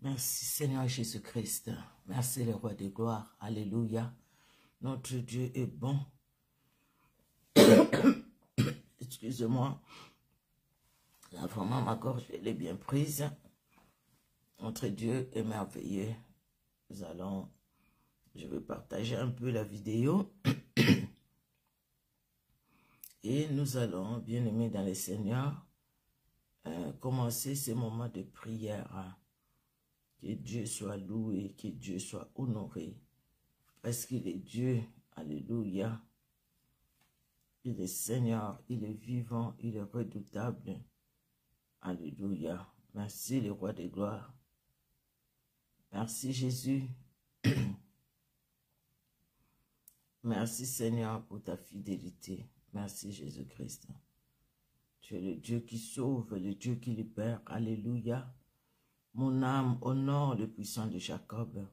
Merci Seigneur Jésus-Christ. Merci le roi de gloire. Alléluia. Notre Dieu est bon. Excusez-moi. Là, vraiment, ma gorge, elle est bien prise. Notre Dieu est merveilleux. Je vais partager un peu la vidéo. Et nous allons, bien aimés dans le Seigneur, commencer ce moment de prière. Que Dieu soit loué, que Dieu soit honoré. Parce qu'il est Dieu. Alléluia. Il est Seigneur, il est vivant, il est redoutable. Alléluia. Merci le roi des gloires. Merci Jésus. Merci Seigneur pour ta fidélité. Merci Jésus-Christ. Tu es le Dieu qui sauve, le Dieu qui libère. Alléluia. Mon âme honore le puissant de Jacob.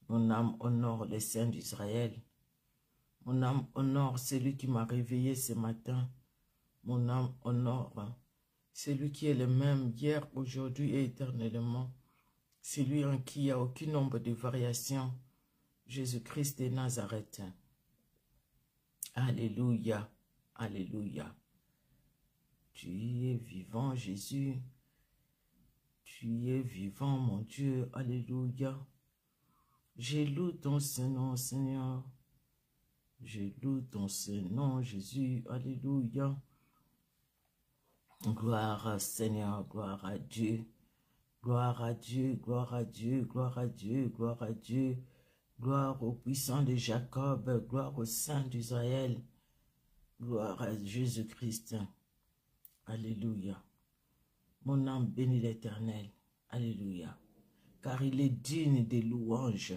Mon âme honore les saints d'Israël. Mon âme honore celui qui m'a réveillé ce matin. Mon âme honore celui qui est le même hier, aujourd'hui et éternellement. Celui en qui il n'y a aucun nombre de variations. Jésus-Christ de Nazareth. Alléluia. Alléluia. Tu es vivant, Jésus. Tu es vivant, mon Dieu. Alléluia. Je loue ton Saint-Nom, Seigneur. Je loue ton Saint-Nom, Jésus. Alléluia. Gloire, Seigneur. Gloire à Dieu. Gloire à Dieu. Gloire à Dieu. Gloire à Dieu. Gloire à Dieu. Gloire au puissant de Jacob. Gloire au Saint d'Israël. Gloire à Jésus-Christ. Alléluia. Mon âme bénit l'Éternel. Alléluia. Car il est digne des louanges.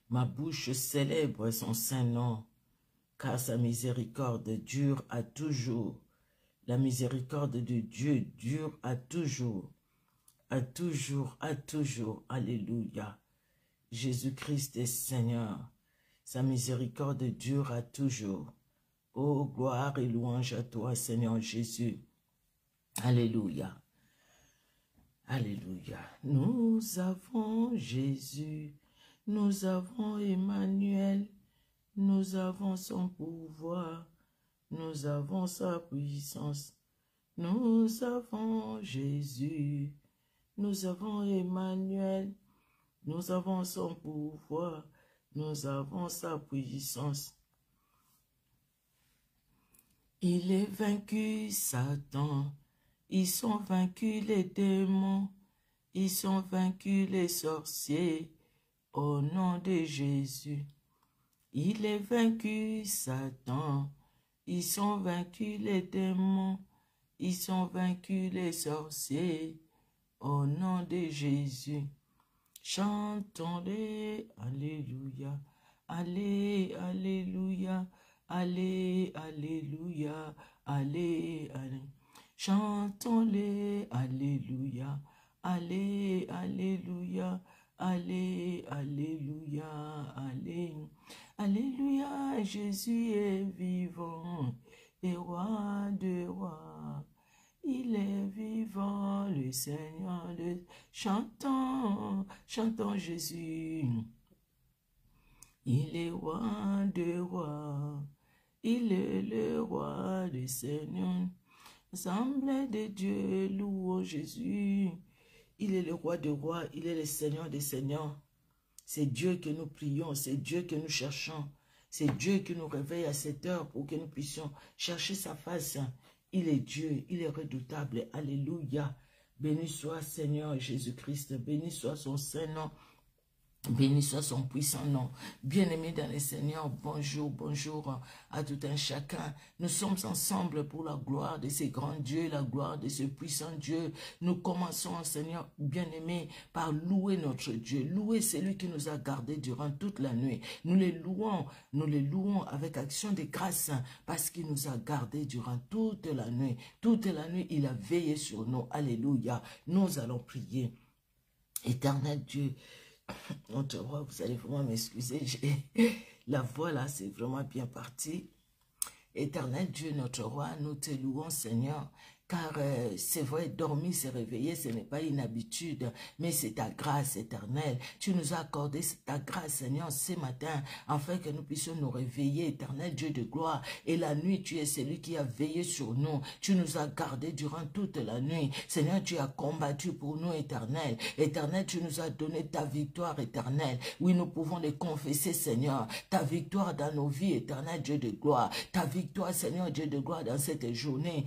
Ma bouche célèbre son saint nom, car sa miséricorde dure à toujours. La miséricorde de Dieu dure à toujours. À toujours, à toujours. Alléluia. Jésus-Christ est Seigneur. Sa miséricorde dure à toujours. Oh, gloire et louange à toi, Seigneur Jésus. Alléluia. Alléluia. Nous avons Jésus. Nous avons Emmanuel. Nous avons son pouvoir. Nous avons sa puissance. Nous avons Jésus. Nous avons Emmanuel. Nous avons son pouvoir. Nous avons sa puissance. Il est vaincu, Satan. Ils sont vaincus, les démons. Ils sont vaincus, les sorciers. Au nom de Jésus. Il est vaincu, Satan. Ils sont vaincus, les démons. Ils sont vaincus, les sorciers. Au nom de Jésus. Chantons-les, alléluia, allez, alléluia, allez, alléluia, allez, allez. Chantons-les, alléluia, allez, alléluia, allez, alléluia, allez. Alléluia, Jésus est vivant, et roi de rois. Il est vivant, le Seigneur, chantons, chantons Jésus. Il est roi de rois, il est le roi du Seigneur. Assemblée de Dieu, louons Jésus. Il est le roi des rois, il est le Seigneur des seigneurs. C'est Dieu que nous prions, c'est Dieu que nous cherchons. C'est Dieu qui nous réveille à cette heure pour que nous puissions chercher sa face. Il est Dieu, il est redoutable. Alléluia. Béni soit Seigneur Jésus-Christ. Béni soit son Saint-Nom. Béni soit son puissant nom. Bien-aimés dans le Seigneur, bonjour, bonjour à tout un chacun. Nous sommes ensemble pour la gloire de ce grand Dieu, la gloire de ce puissant Dieu. Nous commençons, Seigneur, bien-aimés, par louer notre Dieu. Louer celui qui nous a gardés durant toute la nuit. Nous les louons avec action de grâce parce qu'il nous a gardés durant toute la nuit. Toute la nuit, il a veillé sur nous. Alléluia. Nous allons prier. Éternel Dieu, notre roi, vous allez vraiment m'excuser, la voix là, c'est vraiment bien parti. Éternel Dieu, notre roi, nous te louons, Seigneur, car c'est vrai, dormir, se réveiller, ce n'est pas une habitude, mais c'est ta grâce éternelle. Tu nous as accordé ta grâce, Seigneur, ce matin, afin que nous puissions nous réveiller, éternel Dieu de gloire. Et la nuit, tu es celui qui a veillé sur nous. Tu nous as gardés durant toute la nuit. Seigneur, tu as combattu pour nous, éternel. Éternel, tu nous as donné ta victoire éternelle. Oui, nous pouvons les confesser, Seigneur. Ta victoire dans nos vies, éternel Dieu de gloire. Ta victoire, Seigneur Dieu de gloire, dans cette journée.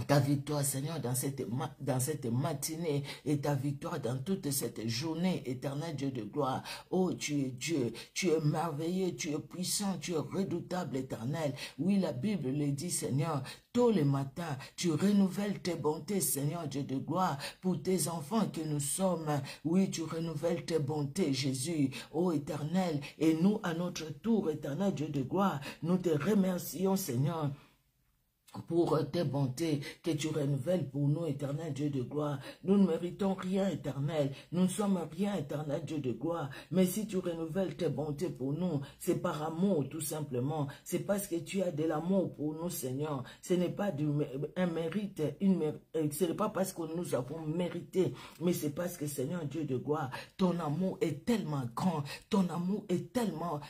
Ta victoire, Seigneur, dans cette matinée et ta victoire dans toute cette journée, éternel Dieu de gloire. Oh, tu es Dieu, tu es merveilleux, tu es puissant, tu es redoutable, éternel. Oui, la Bible le dit, Seigneur, tôt le matin, tu renouvelles tes bontés, Seigneur Dieu de gloire, pour tes enfants que nous sommes. Oui, tu renouvelles tes bontés, Jésus, oh éternel. Et nous, à notre tour, éternel Dieu de gloire, nous te remercions, Seigneur, pour tes bontés que tu renouvelles pour nous, éternel Dieu de gloire. Nous ne méritons rien, éternel. Nous ne sommes rien, éternel Dieu de gloire. Mais si tu renouvelles tes bontés pour nous, c'est par amour, tout simplement. C'est parce que tu as de l'amour pour nous, Seigneur. Ce n'est pas un mérite, ce n'est pas parce que nous avons mérité, mais c'est parce que, Seigneur Dieu de gloire, ton amour est tellement grand, ton amour est tellement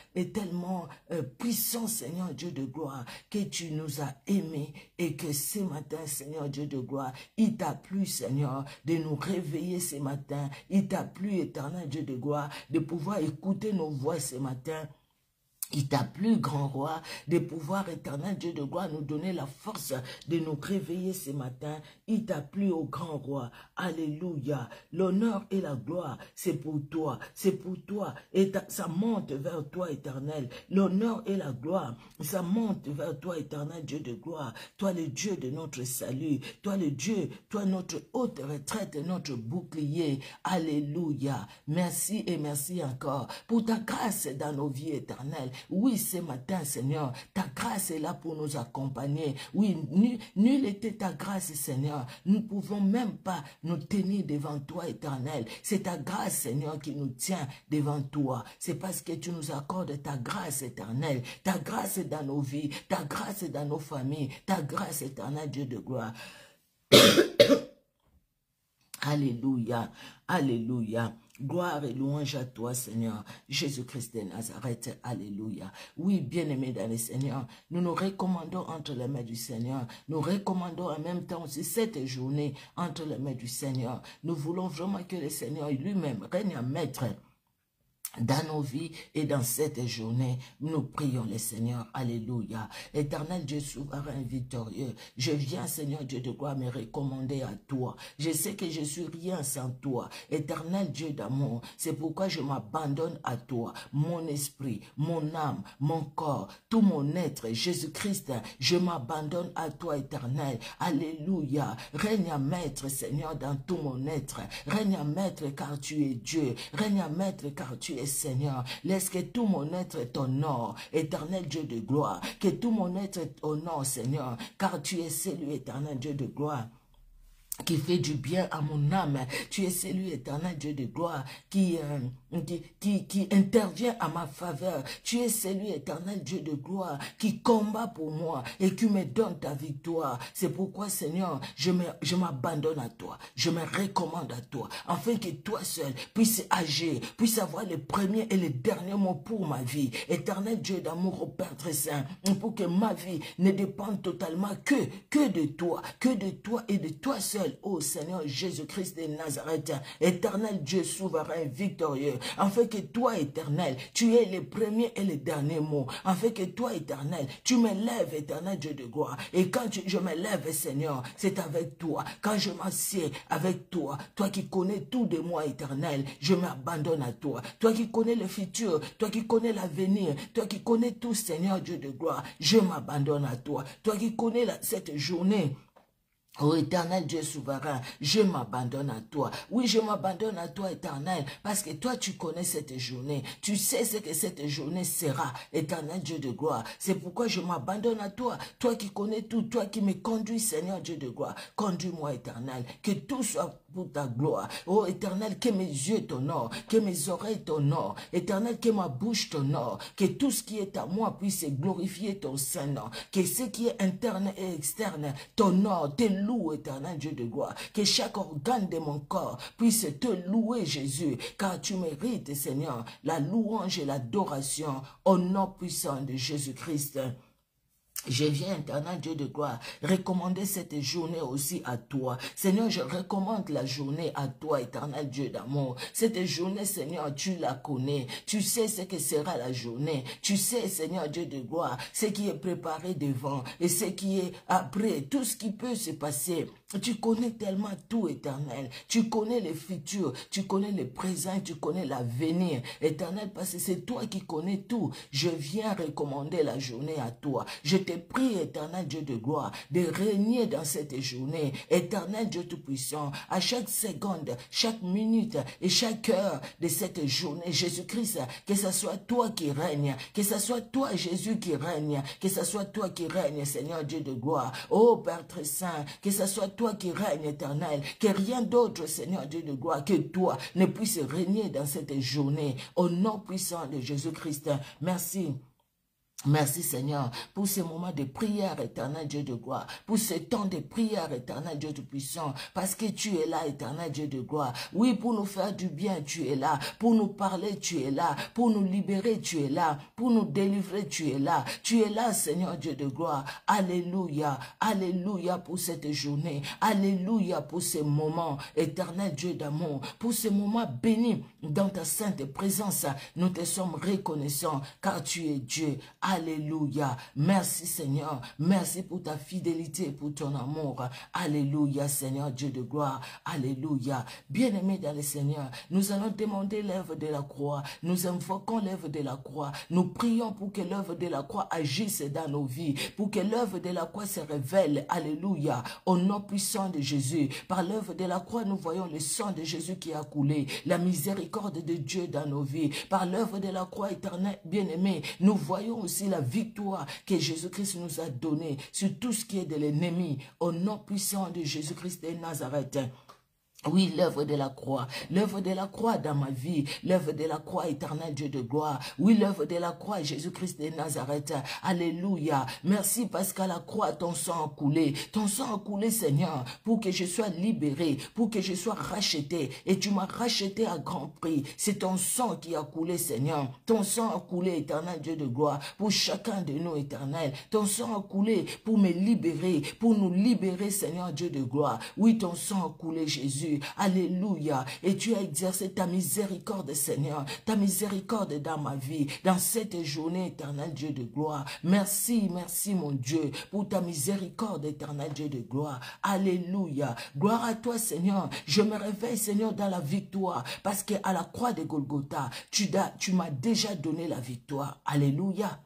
puissant, Seigneur Dieu de gloire, que tu nous as aimés. Et que ce matin, Seigneur Dieu de gloire, il t'a plu, Seigneur, de nous réveiller ce matin. Il t'a plu, éternel Dieu de gloire, de pouvoir écouter nos voix ce matin. Il t'a plu, grand roi, de pouvoir, éternel Dieu de gloire, nous donner la force de nous réveiller ce matin. Il t'a plu, au grand roi. Alléluia. L'honneur et la gloire, c'est pour toi. C'est pour toi. Et ça monte vers toi, éternel. L'honneur et la gloire, ça monte vers toi, éternel Dieu de gloire. Toi, le Dieu de notre salut. Toi, le Dieu, toi, notre haute retraite, notre bouclier. Alléluia. Merci et merci encore pour ta grâce dans nos vies éternelles. Oui, ce matin, Seigneur, ta grâce est là pour nous accompagner. Oui, nulle était ta grâce, Seigneur. Nous ne pouvons même pas nous tenir devant toi, éternel. C'est ta grâce, Seigneur, qui nous tient devant toi. C'est parce que tu nous accordes ta grâce éternelle, ta grâce dans nos vies, ta grâce dans nos familles, ta grâce éternelle, Dieu de gloire. Alléluia, alléluia. Gloire et louange à toi, Seigneur, Jésus-Christ de Nazareth, alléluia. Oui, bien-aimés dans le Seigneur, nous nous recommandons entre les mains du Seigneur. Nous recommandons en même temps aussi cette journée entre les mains du Seigneur. Nous voulons vraiment que le Seigneur lui-même règne en maître dans nos vies et dans cette journée. Nous prions le Seigneur. Alléluia. Éternel Dieu souverain victorieux, je viens, Seigneur Dieu de gloire, me recommander à toi. Je sais que je suis rien sans toi. Éternel Dieu d'amour, c'est pourquoi je m'abandonne à toi. Mon esprit, mon âme, mon corps, tout mon être, Jésus-Christ, je m'abandonne à toi, éternel. Alléluia. Règne à maître, Seigneur, dans tout mon être. Règne à maître car tu es Dieu. Règne à maître car tu es Seigneur. Laisse que tout mon être t'honore, éternel Dieu de gloire. Que tout mon être t'honore, Seigneur, car tu es celui, éternel Dieu de gloire, qui fait du bien à mon âme. Tu es celui, éternel Dieu de gloire, qui intervient à ma faveur. Tu es celui, éternel Dieu de gloire, qui combat pour moi et qui me donne ta victoire. C'est pourquoi, Seigneur, je m'abandonne à toi. Je me recommande à toi, afin que toi seul puisses agir, puisses avoir le premier et le dernier mot pour ma vie. Éternel Dieu d'amour, au Père très saint, pour que ma vie ne dépende totalement que de toi et de toi seul. Ô Seigneur Jésus-Christ de Nazareth, éternel Dieu souverain victorieux, afin que toi, éternel, tu es le premier et le dernier mot, afin que toi, éternel, tu me lèves, éternel Dieu de gloire. Et quand je me lève, Seigneur, c'est avec toi. Quand je m'assieds avec toi, toi qui connais tout de moi, éternel, je m'abandonne à toi. Toi qui connais le futur, toi qui connais l'avenir, toi qui connais tout, Seigneur Dieu de gloire, je m'abandonne à toi. Toi qui connais cette journée, ô éternel Dieu souverain, je m'abandonne à toi. Oui, je m'abandonne à toi, éternel, parce que toi, tu connais cette journée. Tu sais ce que cette journée sera, éternel Dieu de gloire. C'est pourquoi je m'abandonne à toi. Toi qui connais tout, toi qui me conduis, Seigneur Dieu de gloire. Conduis-moi, éternel. Que tout soit pour ta gloire. Oh Éternel, que mes yeux t'honorent, que mes oreilles t'honorent. Éternel, que ma bouche t'honore, que tout ce qui est à moi puisse glorifier ton Saint-Nom, que ce qui est interne et externe t'honore, te loue, Éternel Dieu de gloire, que chaque organe de mon corps puisse te louer, Jésus, car tu mérites, Seigneur, la louange et l'adoration au nom puissant de Jésus-Christ. Je viens, Éternel Dieu de gloire, recommander cette journée aussi à toi. Seigneur, je recommande la journée à toi, Éternel Dieu d'amour. Cette journée, Seigneur, tu la connais. Tu sais ce que sera la journée. Tu sais, Seigneur Dieu de gloire, ce qui est préparé devant et ce qui est après, tout ce qui peut se passer. Tu connais tellement tout, Éternel. Tu connais le futur, tu connais le présent, tu connais l'avenir. Éternel, parce que c'est toi qui connais tout. Je viens recommander la journée à toi. Je te prie, Éternel Dieu de gloire, de régner dans cette journée. Éternel Dieu Tout-Puissant, à chaque seconde, chaque minute et chaque heure de cette journée, Jésus-Christ, que ce soit toi qui règne, que ce soit toi, Jésus, qui règne, que ce soit toi qui règne, Seigneur Dieu de gloire. Oh Père très saint, que ce soit toi qui règne, Éternel, que rien d'autre, Seigneur Dieu de gloire, que toi ne puisse régner dans cette journée. Au nom puissant de Jésus-Christ, merci. Merci Seigneur pour ce moment de prière, Éternel Dieu de gloire, pour ce temps de prière, Éternel Dieu Tout-Puissant, parce que tu es là, Éternel Dieu de gloire. Oui, pour nous faire du bien, tu es là. Pour nous parler, tu es là. Pour nous libérer, tu es là. Pour nous délivrer, tu es là. Tu es là, Seigneur Dieu de gloire. Alléluia, alléluia pour cette journée. Alléluia pour ce moment, Éternel Dieu d'amour, pour ce moment béni dans ta sainte présence. Nous te sommes reconnaissants car tu es Dieu. Alléluia. Merci Seigneur. Merci pour ta fidélité, pour ton amour. Alléluia Seigneur Dieu de gloire. Alléluia. Bien-aimés dans le Seigneur, nous allons demander l'œuvre de la croix. Nous invoquons l'œuvre de la croix. Nous prions pour que l'œuvre de la croix agisse dans nos vies. Pour que l'œuvre de la croix se révèle. Alléluia. Au nom puissant de Jésus. Par l'œuvre de la croix, nous voyons le sang de Jésus qui a coulé. La miséricorde de Dieu dans nos vies. Par l'œuvre de la croix éternelle, bien-aimés, nous voyons aussi la victoire que Jésus-Christ nous a donnée sur tout ce qui est de l'ennemi. Au nom puissant de Jésus-Christ de Nazareth. Oui, l'œuvre de la croix dans ma vie, l'œuvre de la croix, éternel Dieu de gloire. Oui, l'œuvre de la croix, Jésus-Christ de Nazareth. Alléluia. Merci parce qu'à la croix, ton sang a coulé. Ton sang a coulé, Seigneur, pour que je sois libéré, pour que je sois racheté. Et tu m'as racheté à grand prix. C'est ton sang qui a coulé, Seigneur. Ton sang a coulé, éternel Dieu de gloire, pour chacun de nous, éternel. Ton sang a coulé pour me libérer, pour nous libérer, Seigneur Dieu de gloire. Oui, ton sang a coulé, Jésus. Alléluia. Et tu as exercé ta miséricorde, Seigneur, ta miséricorde dans ma vie, dans cette journée, éternel Dieu de gloire. Merci, merci mon Dieu, pour ta miséricorde, éternel Dieu de gloire. Alléluia. Gloire à toi, Seigneur. Je me réveille, Seigneur, dans la victoire, parce qu'à la croix de Golgotha, tu m'as déjà donné la victoire. Alléluia.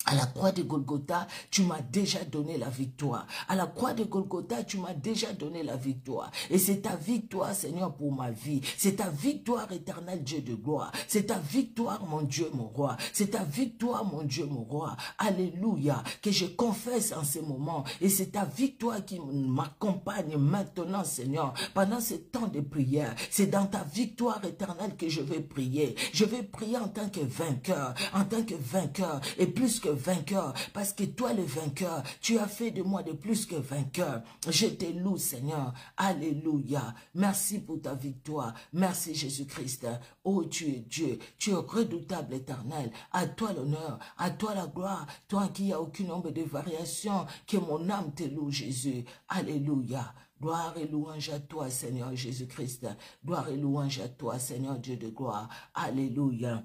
À la croix de Golgotha, tu m'as déjà donné la victoire. À la croix de Golgotha, tu m'as déjà donné la victoire. Et c'est ta victoire, Seigneur, pour ma vie. C'est ta victoire, éternel Dieu de gloire. C'est ta victoire, mon Dieu, mon roi. C'est ta victoire, mon Dieu, mon roi. Alléluia. Que je confesse en ce moment. Et c'est ta victoire qui m'accompagne maintenant, Seigneur, pendant ce temps de prière. C'est dans ta victoire éternelle que je vais prier. Je vais prier en tant que vainqueur. En tant que vainqueur. Et plus que vainqueur, parce que toi le vainqueur, tu as fait de moi de plus que vainqueur. Je te loue, Seigneur. Alléluia. Merci pour ta victoire. Merci Jésus-Christ. Oh, tu es Dieu. Tu es redoutable, éternel. À toi l'honneur, à toi la gloire. Toi qui n'as aucun nombre de variations, que mon âme te loue, Jésus. Alléluia. Gloire et louange à toi, Seigneur Jésus-Christ. Gloire et louange à toi, Seigneur Dieu de gloire. Alléluia.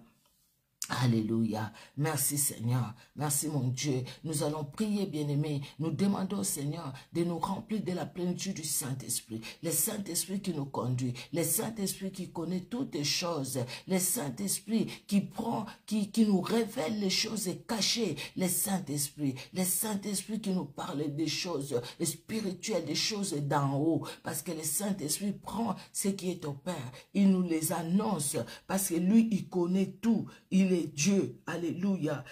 Alléluia. Merci Seigneur. Merci mon Dieu. Nous allons prier, bien-aimés. Nous demandons au Seigneur de nous remplir de la plénitude du Saint-Esprit. Le Saint-Esprit qui nous conduit. Le Saint-Esprit qui connaît toutes les choses. Le Saint-Esprit qui prend, qui nous révèle les choses cachées. Le Saint-Esprit. Le Saint-Esprit qui nous parle des choses spirituelles, des choses d'en haut. Parce que le Saint-Esprit prend ce qui est au Père. Il nous les annonce. Parce que lui, il connaît tout. Il est Dieu. Alléluia.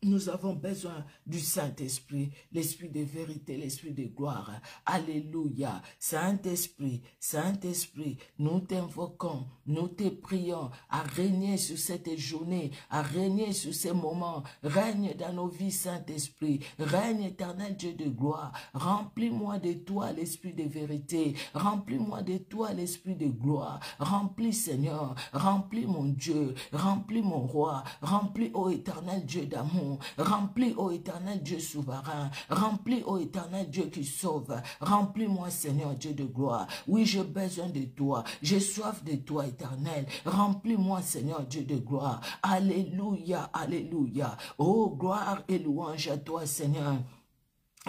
Nous avons besoin du Saint-Esprit, l'Esprit de vérité, l'Esprit de gloire. Alléluia. Saint-Esprit, Saint-Esprit, nous t'invoquons, nous te prions à régner sur cette journée, à régner sur ces moments. Règne dans nos vies, Saint-Esprit. Règne éternel Dieu de gloire. Remplis-moi de toi, l'Esprit de vérité. Remplis-moi de toi, l'Esprit de gloire. Remplis, Seigneur. Remplis, mon Dieu. Remplis, mon roi. Remplis, ô éternel Dieu d'amour. Remplis, ô éternel Dieu souverain. Remplis, ô éternel Dieu qui sauve. Remplis-moi, Seigneur Dieu de gloire. Oui, j'ai besoin de toi. J'ai soif de toi, éternel. Remplis-moi, Seigneur Dieu de gloire. Alléluia, alléluia. Oh, gloire et louange à toi, Seigneur.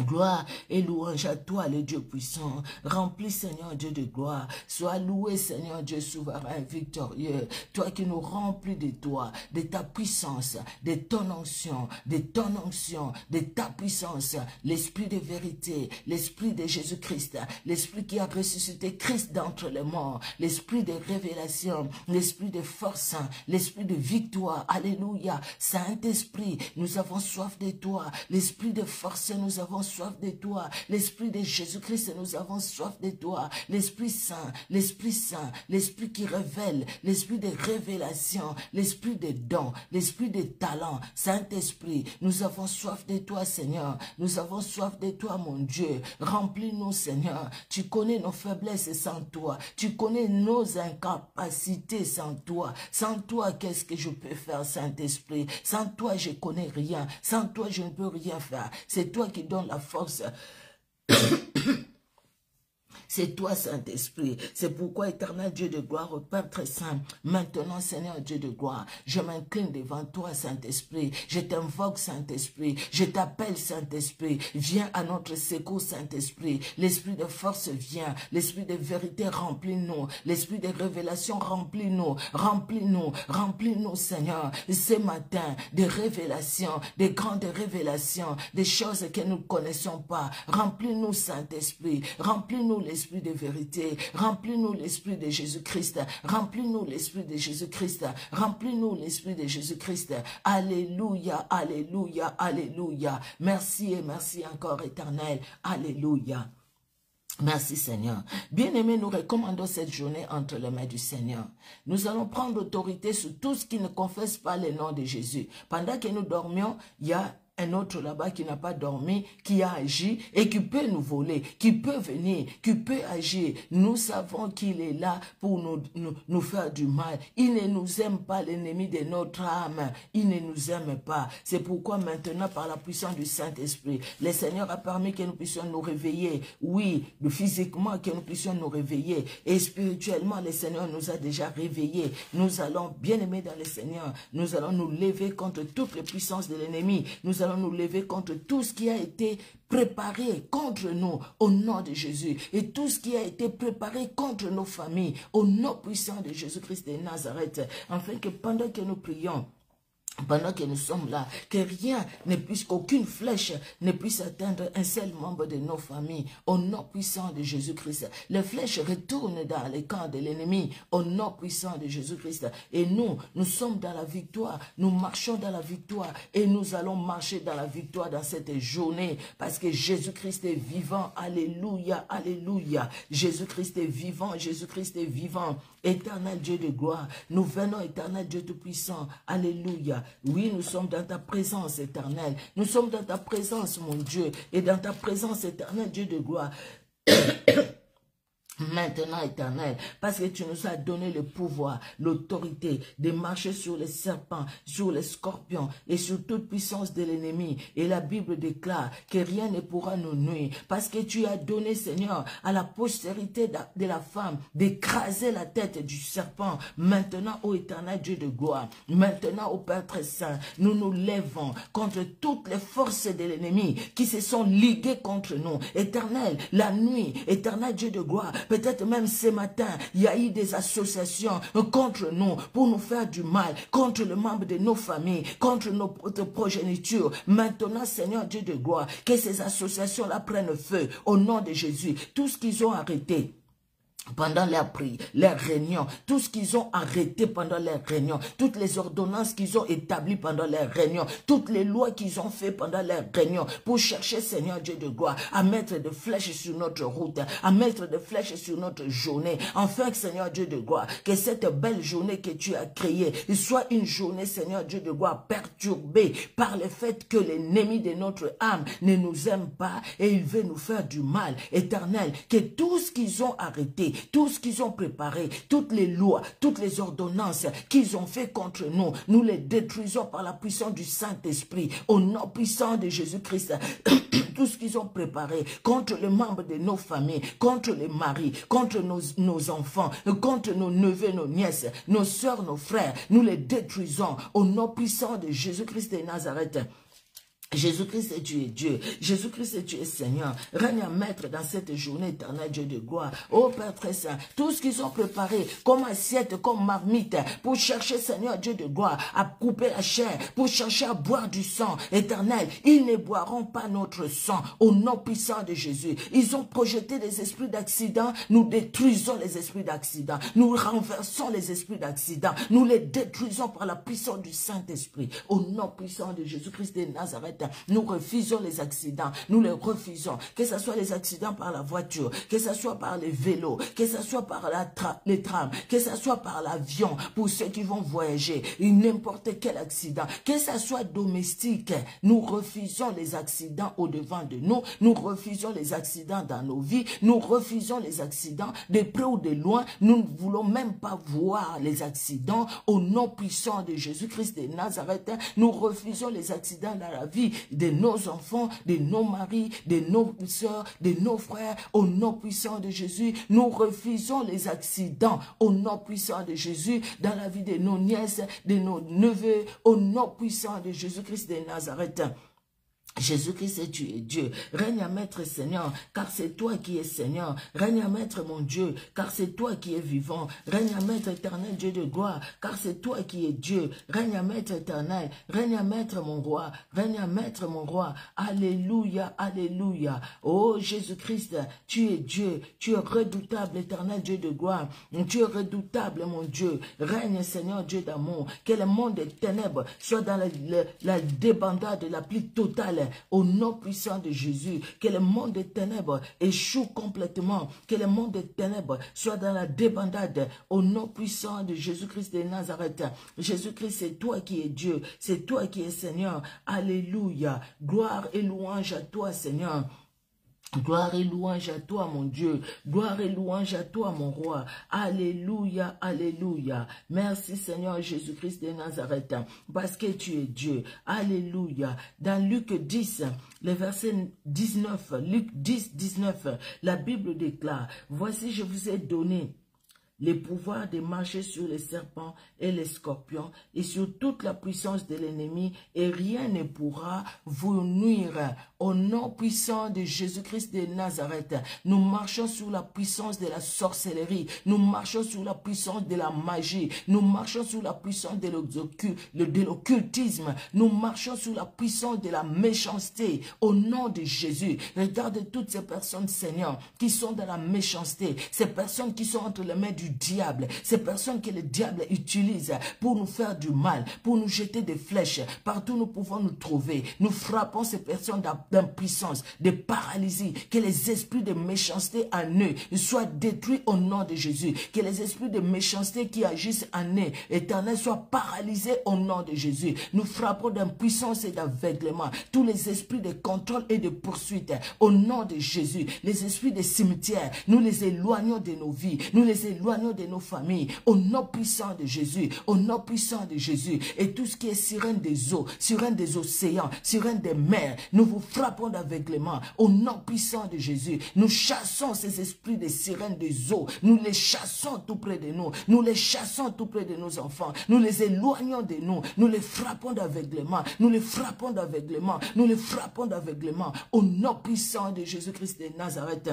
Gloire et louange à toi, le Dieu puissant. Remplis, Seigneur Dieu de gloire. Sois loué, Seigneur Dieu souverain, victorieux. Toi qui nous remplis de toi, de ta puissance, de ton onction, de ton onction, de ta puissance. L'Esprit de vérité, l'Esprit de Jésus-Christ, l'Esprit qui a ressuscité Christ d'entre les morts, l'Esprit de révélation, l'Esprit de force, l'Esprit de victoire. Alléluia. Saint-Esprit, nous avons soif de toi. L'Esprit de force, nous avons soif de toi. L'Esprit de Jésus-Christ, nous avons soif de toi. L'Esprit Saint, l'Esprit qui révèle, l'Esprit de révélation, l'Esprit de dons, l'Esprit de talent. Saint-Esprit, nous avons soif de toi, Seigneur. Nous avons soif de toi, mon Dieu. Remplis-nous, Seigneur. Tu connais nos faiblesses sans toi. Tu connais nos incapacités sans toi. Sans toi, qu'est-ce que je peux faire, Saint-Esprit? Sans toi, je connais rien. Sans toi, je ne peux rien faire. C'est toi qui donnes la force. C'est toi, Saint-Esprit. C'est pourquoi, éternel Dieu de gloire, au Père très saint, maintenant, Seigneur Dieu de gloire, je m'incline devant toi, Saint-Esprit. Je t'invoque, Saint-Esprit. Je t'appelle, Saint-Esprit. Viens à notre secours, Saint-Esprit. L'Esprit de force vient. L'Esprit de vérité remplit-nous. L'Esprit de révélation remplit-nous. Remplis-nous. Remplis-nous, Seigneur. Ce matin, des révélations, des grandes révélations, des choses que nous ne connaissons pas. Remplis-nous, Saint-Esprit. Remplis-nous l'Esprit de vérité. Remplis-nous l'Esprit de Jésus-Christ. Remplis-nous l'Esprit de Jésus-Christ. Remplis-nous l'Esprit de Jésus-Christ. Alléluia, alléluia, alléluia. Merci et merci encore, éternel. Alléluia. Merci Seigneur. Bien-aimés, nous recommandons cette journée entre les mains du Seigneur. Nous allons prendre autorité sur tout ce qui ne confesse pas le nom de Jésus. Pendant que nous dormions, il y a un autre là-bas qui n'a pas dormi, qui a agi et qui peut nous voler, qui peut venir, qui peut agir. Nous savons qu'il est là pour nous faire du mal. Il ne nous aime pas, l'ennemi de notre âme. Il ne nous aime pas. C'est pourquoi maintenant, par la puissance du Saint-Esprit, le Seigneur a permis que nous puissions nous réveiller. Oui, physiquement, que nous puissions nous réveiller. Et spirituellement, le Seigneur nous a déjà réveillés. Nous allons, bien aimés dans le Seigneur, nous allons nous lever contre toutes les puissances de l'ennemi. Nous allons nous lever contre tout ce qui a été préparé contre nous au nom de Jésus et tout ce qui a été préparé contre nos familles au nom puissant de Jésus-Christ de Nazareth, afin que pendant que nous prions, pendant que nous sommes là, que rien ne puisse, qu'aucune flèche ne puisse atteindre un seul membre de nos familles, au nom puissant de Jésus-Christ. Les flèches retournent dans les camps de l'ennemi, au nom puissant de Jésus-Christ. Et nous sommes dans la victoire, nous marchons dans la victoire, et nous allons marcher dans la victoire dans cette journée, parce que Jésus-Christ est vivant. Alléluia, alléluia. Jésus-Christ est vivant, Jésus-Christ est vivant. Éternel Dieu de gloire, nous venons, éternel Dieu tout-puissant. Alléluia. Oui, nous sommes dans ta présence éternelle. Nous sommes dans ta présence, mon Dieu. Et dans ta présence éternelle, Dieu de gloire. Maintenant, éternel, parce que tu nous as donné le pouvoir, l'autorité de marcher sur les serpents, sur les scorpions et sur toute puissance de l'ennemi. Et la Bible déclare que rien ne pourra nous nuire, parce que tu as donné, Seigneur, à la postérité de la femme d'écraser la tête du serpent. Maintenant, ô éternel Dieu de gloire, maintenant, ô Père très saint, nous nous lèvons contre toutes les forces de l'ennemi qui se sont liguées contre nous. Éternel, la nuit, éternel Dieu de gloire, peut-être même ce matin, il y a eu des associations contre nous pour nous faire du mal, contre le membre de nos familles, contre notre progéniture. Maintenant, Seigneur Dieu de gloire, que ces associations-là prennent feu au nom de Jésus. Tout ce qu'ils ont arrêté, pendant leur réunion, tout ce qu'ils ont arrêté pendant leur réunion, toutes les ordonnances qu'ils ont établies pendant leur réunion, toutes les lois qu'ils ont fait pendant leur réunion, pour chercher, Seigneur Dieu de gloire, à mettre des flèches sur notre route, à mettre des flèches sur notre journée, afin que, Seigneur Dieu de gloire, que cette belle journée que tu as créée, soit une journée, Seigneur Dieu de gloire, perturbée par le fait que l'ennemi de notre âme ne nous aime pas et il veut nous faire du mal. Éternel, que tout ce qu'ils ont arrêté, tout ce qu'ils ont préparé, toutes les lois, toutes les ordonnances qu'ils ont fait contre nous, nous les détruisons par la puissance du Saint-Esprit, au nom puissant de Jésus-Christ. Tout ce qu'ils ont préparé contre les membres de nos familles, contre les maris, contre nos enfants, contre nos neveux, nos nièces, nos soeurs, nos frères, nous les détruisons au nom puissant de Jésus-Christ de Nazareth. Jésus-Christ, tu es Dieu. Jésus-Christ, tu es Seigneur. Règne à maître dans cette journée éternelle, Dieu de gloire. Ô Père très saint, tout ce qu'ils ont préparé comme assiette, comme marmite, pour chercher, Seigneur Dieu de gloire, à couper la chair, pour chercher à boire du sang éternel, ils ne boiront pas notre sang au nom puissant de Jésus. Ils ont projeté des esprits d'accident, nous détruisons les esprits d'accident, nous renversons les esprits d'accident, nous les détruisons par la puissance du Saint-Esprit. Au nom puissant de Jésus-Christ de Nazareth, nous refusons les accidents, nous les refusons, que ce soit les accidents par la voiture, que ce soit par les vélos, que ce soit par les trams, que ce soit par l'avion, pour ceux qui vont voyager, n'importe quel accident, que ce soit domestique, nous refusons les accidents au-devant de nous, nous refusons les accidents dans nos vies, nous refusons les accidents de près ou de loin, nous ne voulons même pas voir les accidents au nom puissant de Jésus-Christ de Nazareth, nous refusons les accidents dans la vie de nos enfants, de nos maris, de nos soeurs, de nos frères, au nom puissant de Jésus. Nous refusons les accidents au nom puissant de Jésus dans la vie de nos nièces, de nos neveux, au nom puissant de Jésus-Christ de Nazareth. Jésus-Christ, tu es Dieu. Règne à maître, Seigneur, car c'est toi qui es Seigneur. Règne à maître, mon Dieu, car c'est toi qui es vivant. Règne à maître, éternel Dieu de gloire, car c'est toi qui es Dieu. Règne à maître, éternel. Règne à maître, mon roi. Règne à maître, mon roi. Alléluia, alléluia. Oh, Jésus-Christ, tu es Dieu. Tu es redoutable, éternel Dieu de gloire. Tu es redoutable, mon Dieu. Règne, Seigneur Dieu d'amour. Que le monde des ténèbres soit dans la débandade la plus totale. Au nom puissant de Jésus, que le monde des ténèbres échoue complètement, que le monde des ténèbres soit dans la débandade, au nom puissant de Jésus-Christ de Nazareth. Jésus-Christ, c'est toi qui es Dieu, c'est toi qui es Seigneur. Alléluia, gloire et louange à toi, Seigneur. Gloire et louange à toi, mon Dieu. Gloire et louange à toi, mon roi. Alléluia, alléluia. Merci, Seigneur Jésus-Christ de Nazareth, parce que tu es Dieu. Alléluia. Dans Luc 10, le verset 19, Luc 10, 19, la Bible déclare, « Voici, je vous ai donné les pouvoirs de marcher sur les serpents et les scorpions et sur toute la puissance de l'ennemi, et rien ne pourra vous nuire. » Au nom puissant de Jésus-Christ de Nazareth, nous marchons sous la puissance de la sorcellerie, nous marchons sous la puissance de la magie, nous marchons sous la puissance de l'occultisme, nous marchons sous la puissance de la méchanceté. Au nom de Jésus, regarde toutes ces personnes, Seigneur, qui sont dans la méchanceté, ces personnes qui sont entre les mains du diable, ces personnes que le diable utilise pour nous faire du mal, pour nous jeter des flèches. Partout nous pouvons nous trouver, nous frappons ces personnes d'impuissance, de paralysie, que les esprits de méchanceté en eux soient détruits au nom de Jésus, que les esprits de méchanceté qui agissent en eux, éternel, soient paralysés au nom de Jésus. Nous frappons d'impuissance et d'aveuglement tous les esprits de contrôle et de poursuite au nom de Jésus. Les esprits des cimetières, nous les éloignons de nos vies, nous les éloignons de nos familles au nom puissant de Jésus, au nom puissant de Jésus. Et tout ce qui est sirène des eaux, sirène des océans, sirène des mers, nous vous frappons d'aveuglement au nom puissant de Jésus. Nous chassons ces esprits de sirènes des eaux, nous les chassons tout près de nous, nous les chassons tout près de nos enfants, nous les éloignons de nous, nous les frappons d'aveuglement, nous les frappons d'aveuglement, nous les frappons d'aveuglement au nom puissant de Jésus-Christ de Nazareth.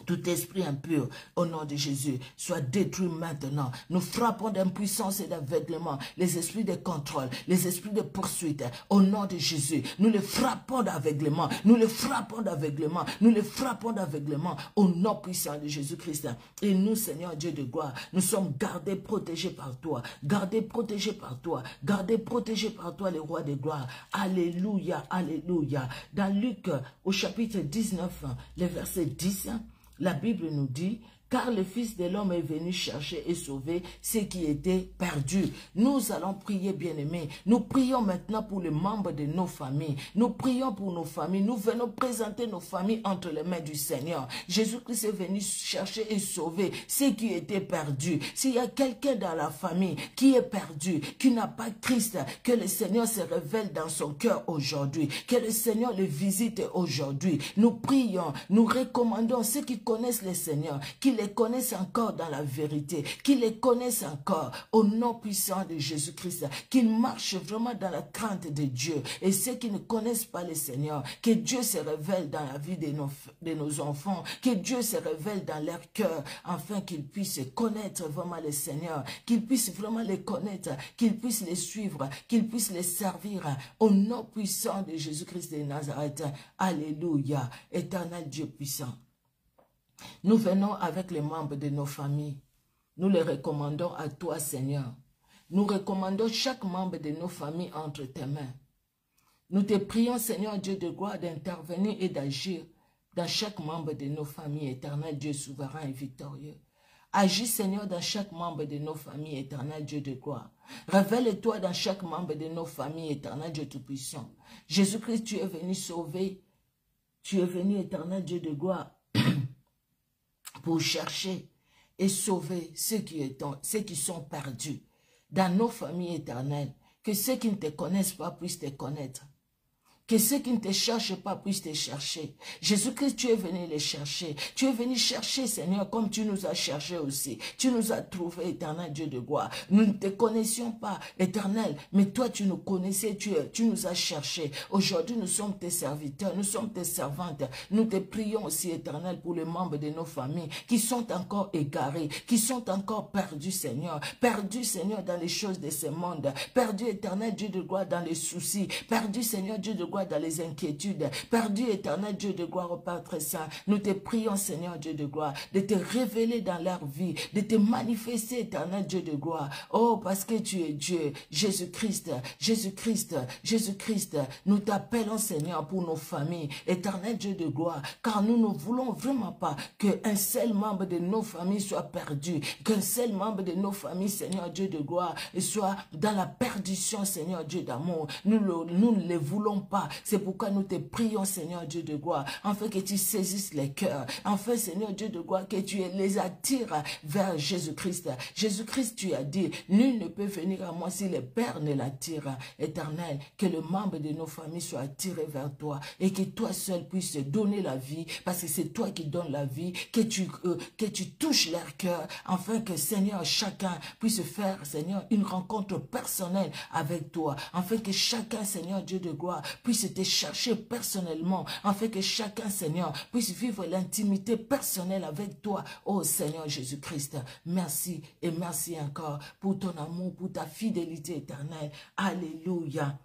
Tout esprit impur, au nom de Jésus, soit détruit maintenant. Nous frappons d'impuissance et d'aveuglement les esprits de contrôle, les esprits de poursuite, au nom de Jésus. Nous les frappons d'aveuglement, nous les frappons d'aveuglement, nous les frappons d'aveuglement, au nom puissant de Jésus-Christ. Et nous, Seigneur Dieu de gloire, nous sommes gardés, protégés par toi, gardés, protégés par toi, gardés, protégés par toi, les rois de gloire. Alléluia, alléluia. Dans Luc, au chapitre 19, le verset 10, la Bible nous dit, car le Fils de l'homme est venu chercher et sauver ceux qui étaient perdus. Nous allons prier, bien-aimés. Nous prions maintenant pour les membres de nos familles. Nous prions pour nos familles. Nous venons présenter nos familles entre les mains du Seigneur. Jésus-Christ est venu chercher et sauver ceux qui étaient perdus. S'il y a quelqu'un dans la famille qui est perdu, qui n'a pas Christ, que le Seigneur se révèle dans son cœur aujourd'hui. Que le Seigneur le visite aujourd'hui. Nous prions, nous recommandons ceux qui connaissent le Seigneur, qui les connaissent encore dans la vérité, qu'ils les connaissent encore au nom puissant de Jésus-Christ, qu'ils marchent vraiment dans la crainte de Dieu. Et ceux qui ne connaissent pas le Seigneur, que Dieu se révèle dans la vie de nos enfants, que Dieu se révèle dans leur cœur, afin qu'ils puissent connaître vraiment le Seigneur, qu'ils puissent vraiment les connaître, qu'ils puissent les suivre, qu'ils puissent les servir au nom puissant de Jésus-Christ de Nazareth. Alléluia, éternel Dieu puissant. Nous venons avec les membres de nos familles. Nous les recommandons à toi, Seigneur. Nous recommandons chaque membre de nos familles entre tes mains. Nous te prions, Seigneur Dieu de gloire, d'intervenir et d'agir dans chaque membre de nos familles, éternel Dieu souverain et victorieux. Agis, Seigneur, dans chaque membre de nos familles, éternel Dieu de gloire. Révèle-toi dans chaque membre de nos familles, éternel Dieu tout-puissant. Jésus-Christ, tu es venu sauver. Tu es venu, éternel Dieu de gloire, pour chercher et sauver ceux qui sont perdus dans nos familles éternelles. Que ceux qui ne te connaissent pas puissent te connaître. Que ceux qui ne te cherchent pas puissent te chercher. Jésus-Christ, tu es venu les chercher. Tu es venu chercher, Seigneur, comme tu nous as cherchés aussi. Tu nous as trouvés, éternel Dieu de gloire. Nous ne te connaissions pas, éternel, mais toi, tu nous connaissais, tu nous as cherchés. Aujourd'hui, nous sommes tes serviteurs, nous sommes tes servantes. Nous te prions aussi, éternel, pour les membres de nos familles qui sont encore égarés, qui sont encore perdus, Seigneur. Perdus, Seigneur, dans les choses de ce monde. Perdus, éternel Dieu de gloire, dans les soucis. Perdus, Seigneur Dieu de gloire, dans les inquiétudes, perdu éternel Dieu de gloire au Père très saint. Nous te prions, Seigneur Dieu de gloire, de te révéler dans leur vie, de te manifester, éternel Dieu de gloire. Oh, parce que tu es Dieu, Jésus-Christ, Jésus-Christ, Jésus-Christ, nous t'appelons, Seigneur, pour nos familles, éternel Dieu de gloire, car nous ne voulons vraiment pas qu'un seul membre de nos familles soit perdu, qu'un seul membre de nos familles, Seigneur Dieu de gloire, soit dans la perdition, Seigneur Dieu d'amour. Nous ne le voulons pas. C'est pourquoi nous te prions, Seigneur Dieu de gloire, afin que tu saisisses les cœurs, afin, Seigneur Dieu de gloire, que tu les attires vers Jésus-Christ. Jésus-Christ, tu as dit, nul ne peut venir à moi si le Père ne l'attire. Éternel, que le membre de nos familles soit attiré vers toi et que toi seul puisses donner la vie, parce que c'est toi qui donnes la vie, que tu touches leur cœur, afin que, Seigneur, chacun puisse faire, Seigneur, une rencontre personnelle avec toi, afin que chacun, Seigneur Dieu de gloire, puisse te chercher personnellement, afin que chacun, Seigneur, puisse vivre l'intimité personnelle avec toi, oh Seigneur Jésus-Christ. Merci et merci encore pour ton amour, pour ta fidélité éternelle. Alléluia.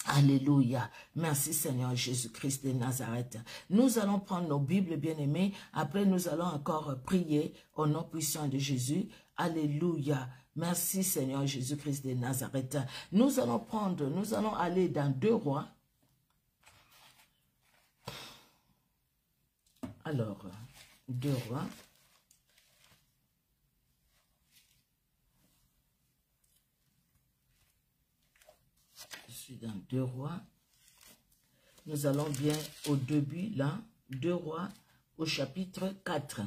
Alléluia. Merci Seigneur Jésus-Christ de Nazareth. Nous allons prendre nos Bibles bien-aimées. Après, nous allons encore prier au nom puissant de Jésus. Alléluia. Merci Seigneur Jésus-Christ de Nazareth. Nous allons aller dans 2 Rois. Alors, 2 Rois. Je suis dans 2 Rois. Nous allons bien au début, là, 2 Rois, au chapitre 4.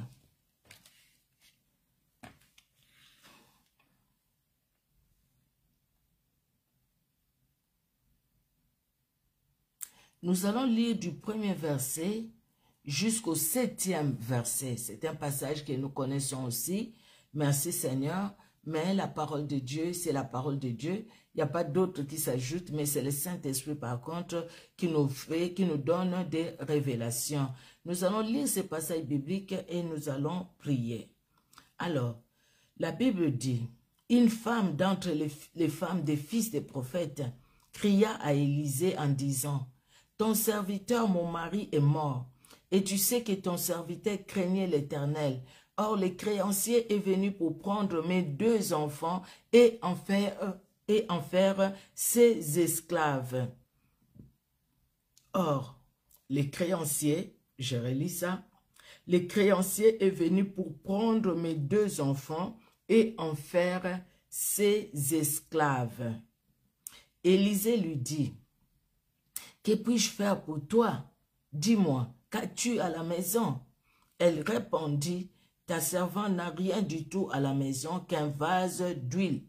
Nous allons lire du 1er verset jusqu'au 7e verset. C'est un passage que nous connaissons aussi. Merci Seigneur. Mais la parole de Dieu, c'est la parole de Dieu. Il n'y a pas d'autre qui s'ajoute, mais c'est le Saint-Esprit par contre qui nous donne des révélations. Nous allons lire ce passage biblique et nous allons prier. Alors, la Bible dit, une femme d'entre les femmes des fils des prophètes cria à Élisée en disant, ton serviteur, mon mari, est mort, et tu sais que ton serviteur craignait l'Éternel. Or, le créancier est venu pour prendre mes 2 enfants et en faire ses esclaves. Or, le créancier, je relis ça, le créancier est venu pour prendre mes 2 enfants et en faire ses esclaves. Élisée lui dit, que puis-je faire pour toi? Dis-moi, qu'as-tu à la maison? Elle répondit, ta servante n'a rien du tout à la maison qu'un vase d'huile.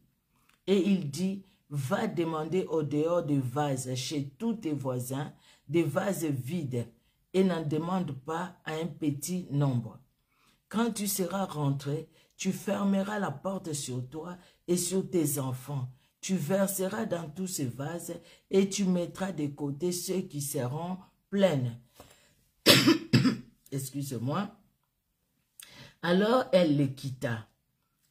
Et il dit, va demander au dehors des vases chez tous tes voisins, des vases vides, et n'en demande pas à un petit nombre. Quand tu seras rentré, tu fermeras la porte sur toi et sur tes enfants. Tu verseras dans tous ces vases et tu mettras de côté ceux qui seront pleins. Excusez-moi. Alors elle les quitta.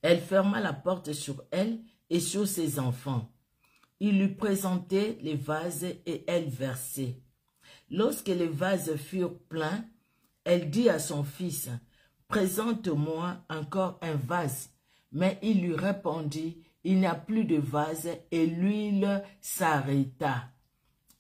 Elle ferma la porte sur elle et sur ses enfants. Il lui présentait les vases et elle versait. Lorsque les vases furent pleins, elle dit à son fils, « Présente-moi encore un vase. » Mais il lui répondit, « Il n'y a plus de vase. » Et l'huile s'arrêta.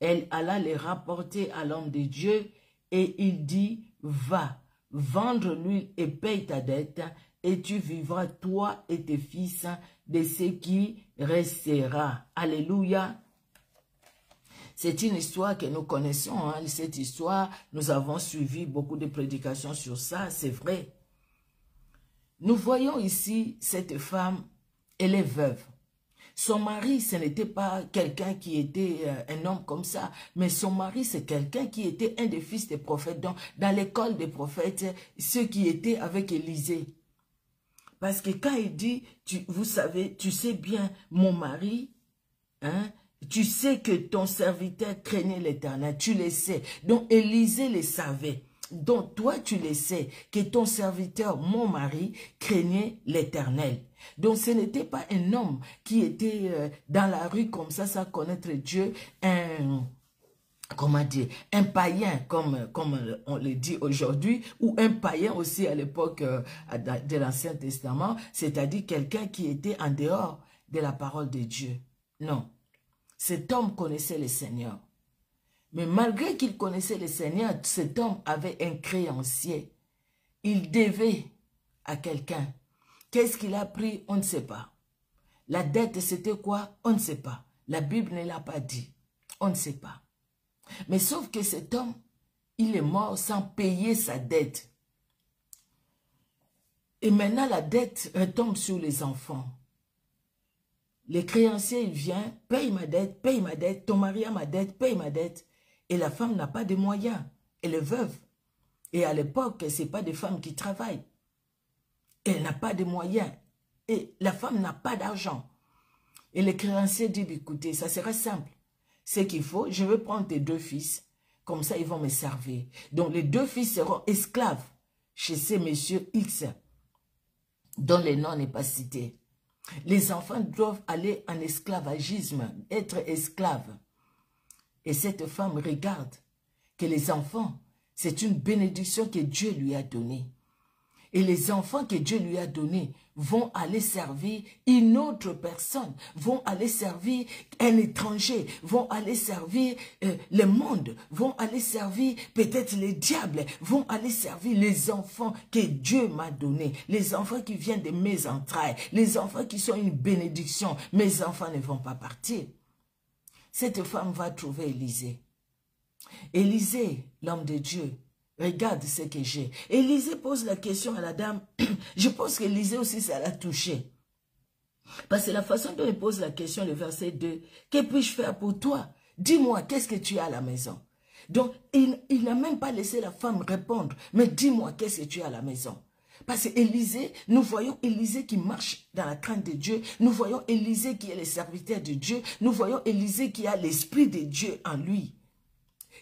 Elle alla les rapporter à l'homme de Dieu et il dit, « Va, vendre l'huile et paye ta dette, et tu vivras toi et tes fils de ce qui restera. » Alléluia. C'est une histoire que nous connaissons. Hein. Cette histoire, nous avons suivi beaucoup de prédications sur ça, c'est vrai. Nous voyons ici cette femme, elle est veuve. Son mari, ce n'était pas quelqu'un qui était un homme comme ça, mais son mari, c'est quelqu'un qui était un des fils des prophètes. Donc, dans l'école des prophètes, ceux qui étaient avec Élisée. Parce que quand il dit, vous savez, tu sais bien, mon mari, hein, tu sais que ton serviteur craignait l'Éternel, tu le sais. Donc, Élisée le savait. Donc, toi, tu le sais, que ton serviteur, mon mari, craignait l'Éternel. Donc, ce n'était pas un homme qui était dans la rue comme ça, sans connaître Dieu, comment dire, un païen, comme on le dit aujourd'hui, ou un païen aussi à l'époque de l'Ancien Testament, c'est-à-dire quelqu'un qui était en dehors de la parole de Dieu. Non, cet homme connaissait le Seigneur. Mais malgré qu'il connaissait le Seigneur, cet homme avait un créancier. Il devait à quelqu'un. Qu'est-ce qu'il a pris? On ne sait pas. La dette, c'était quoi? On ne sait pas. La Bible ne l'a pas dit. On ne sait pas. Mais sauf que cet homme, il est mort sans payer sa dette. Et maintenant, la dette retombe sur les enfants. Le créancier, il vient, paye ma dette, ton mari a ma dette, paye ma dette. Et la femme n'a pas de moyens. Elle est veuve. Et à l'époque, ce n'est pas des femmes qui travaillent. Elle n'a pas de moyens. Et la femme n'a pas d'argent. Et le créancier dit, écoutez, ça serait simple. Ce qu'il faut, je vais prendre tes 2 fils. Comme ça, ils vont me servir. Donc, les 2 fils seront esclaves chez ces messieurs X, dont le nom n'est pas cité. Les enfants doivent aller en esclavagisme, être esclaves. Et cette femme regarde que les enfants, c'est une bénédiction que Dieu lui a donnée. Et les enfants que Dieu lui a donnés vont aller servir une autre personne, vont aller servir un étranger, vont aller servir le monde, vont aller servir peut-être les diables, vont aller servir les enfants que Dieu m'a donnés, les enfants qui viennent de mes entrailles, les enfants qui sont une bénédiction. Mes enfants ne vont pas partir. Cette femme va trouver Élisée. Élisée, l'homme de Dieu, regarde ce que j'ai. Élisée pose la question à la dame. Je pense qu'Élisée aussi, ça l'a touché. Parce que la façon dont il pose la question, le verset 2, « Que puis-je faire pour toi? Dis-moi, qu'est-ce que tu as à la maison? » Donc, il n'a même pas laissé la femme répondre. « Mais dis-moi, qu'est-ce que tu as à la maison? » Parce que Élisée, nous voyons Élisée qui marche dans la crainte de Dieu. Nous voyons Élisée qui est le serviteur de Dieu. Nous voyons Élisée qui a l'esprit de Dieu en lui.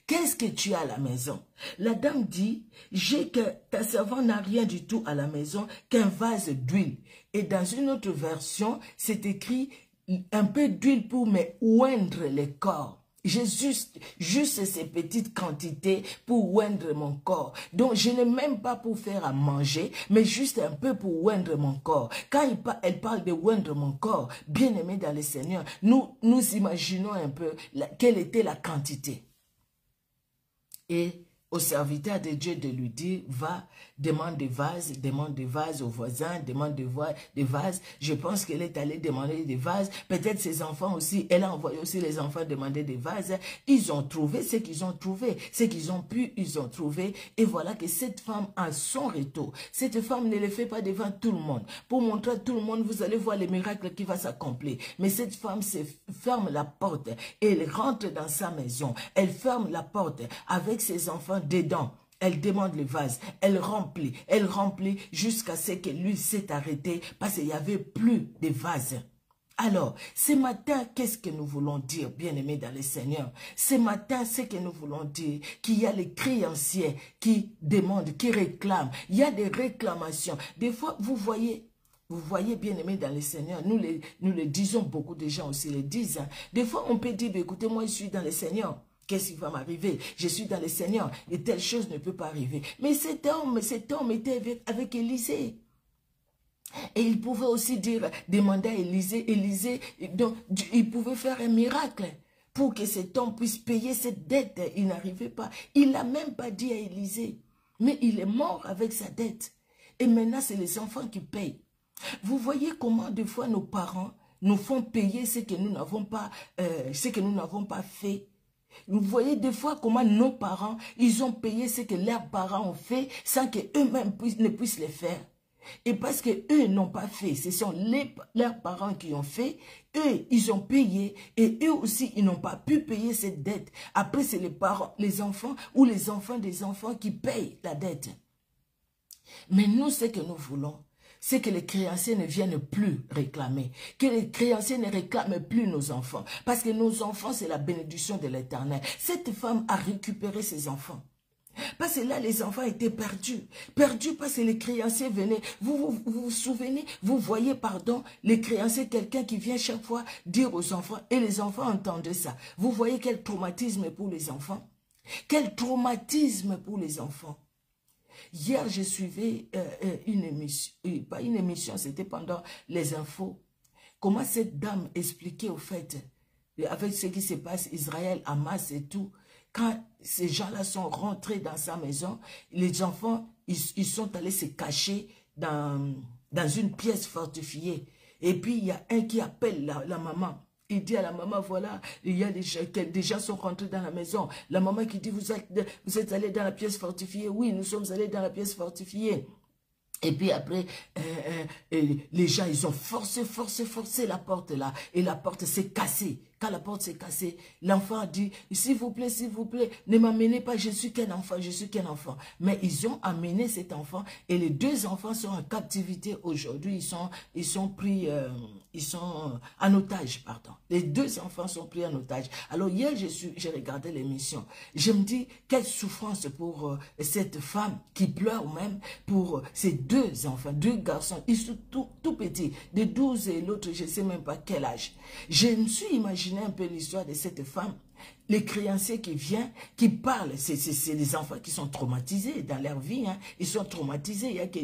Qu'est-ce que tu as à la maison? La dame dit, j'ai que ta servante n'a rien du tout à la maison qu'un vase d'huile. Et dans une autre version, c'est écrit un peu d'huile pour me oindre le corps. J'ai juste ces petites quantités pour oindre mon corps. Donc, je n'ai même pas pour faire à manger, mais juste un peu pour oindre mon corps. Quand elle parle de oindre mon corps, bien aimé dans le Seigneur, nous imaginons un peu quelle était la quantité. Et au serviteur de Dieu de lui dire, va, demande des vases aux voisins, demande des vases. Je pense qu'elle est allée demander des vases. Peut-être ses enfants aussi, elle a envoyé aussi les enfants demander des vases. Ils ont trouvé ce qu'ils ont trouvé. Ce qu'ils ont pu, ils ont trouvé. Et voilà que cette femme a son retour. Cette femme ne le fait pas devant tout le monde. Pour montrer à tout le monde, vous allez voir les miracles qui vont s'accomplir. Mais cette femme ferme la porte et elle rentre dans sa maison. Elle ferme la porte avec ses enfants dedans. Elle demande le vase, elle remplit jusqu'à ce que lui s'est arrêté parce qu'il n'y avait plus de vase. Alors, ce matin, qu'est-ce que nous voulons dire, bien-aimés dans le Seigneur? Ce matin, ce que nous voulons dire, qu'il y a les créanciers qui demandent, qui réclament. Il y a des réclamations. Des fois, vous voyez, bien-aimés dans le Seigneur, nous le disons, beaucoup de gens aussi le disent. Hein. Des fois, on peut dire, écoutez, moi, je suis dans le Seigneur. Qu'est-ce qui va m'arriver? Je suis dans le Seigneur et telle chose ne peut pas arriver. Mais cet homme était avec Élisée. Et il pouvait aussi demander à Élisée, donc il pouvait faire un miracle pour que cet homme puisse payer cette dette. Il n'arrivait pas. Il n'a même pas dit à Élisée. Mais il est mort avec sa dette. Et maintenant, c'est les enfants qui payent. Vous voyez comment des fois nos parents nous font payer ce que nous n'avons pas fait. Vous voyez des fois comment nos parents, ils ont payé ce que leurs parents ont fait sans qu'eux-mêmes ne puissent le faire. Et parce qu'eux n'ont pas fait, ce sont leurs parents qui ont fait, eux, ils ont payé et eux aussi, ils n'ont pas pu payer cette dette. Après, c'est les parents, les enfants ou les enfants des enfants qui payent la dette. Mais nous, ce que nous voulons, c'est que les créanciers ne viennent plus réclamer, que les créanciers ne réclament plus nos enfants, parce que nos enfants, c'est la bénédiction de l'Éternel. Cette femme a récupéré ses enfants. Parce que là, les enfants étaient perdus parce que les créanciers venaient. Vous souvenez, vous voyez, les créanciers, quelqu'un qui vient chaque fois dire aux enfants, et les enfants entendent ça. Vous voyez quel traumatisme pour les enfants? Quel traumatisme pour les enfants? Hier, je suivais une émission, pas une émission, c'était pendant les infos. Comment cette dame expliquait au fait, avec ce qui se passe, Israël, Hamas et tout, quand ces gens-là sont rentrés dans sa maison, les enfants, ils sont allés se cacher dans une pièce fortifiée. Et puis, il y a un qui appelle la maman. Il dit à la maman, voilà, il y a des gens sont rentrés dans la maison. La maman qui dit, vous êtes allés dans la pièce fortifiée? Oui, nous sommes allés dans la pièce fortifiée. Et puis après, les gens, ils ont forcé la porte là. Et la porte s'est cassée. Quand la porte s'est cassée, l'enfant a dit, s'il vous plaît, ne m'amenez pas, je suis qu'un enfant, je suis qu'un enfant. Mais ils ont amené cet enfant et les deux enfants sont en captivité aujourd'hui. Ils sont pris, ils sont en otage, pardon. Les deux enfants sont pris en otage. Alors hier, j'ai regardé l'émission. Je me dis, quelle souffrance pour cette femme qui pleure même pour ces deux enfants, deux garçons. Ils sont tout petits, de 12 et l'autre, je ne sais même pas quel âge. Je me suis imaginé un peu l'histoire de cette femme, les créanciers qui viennent, qui parlent, c'est les enfants qui sont traumatisés dans leur vie, hein. Ils sont traumatisés, il y a que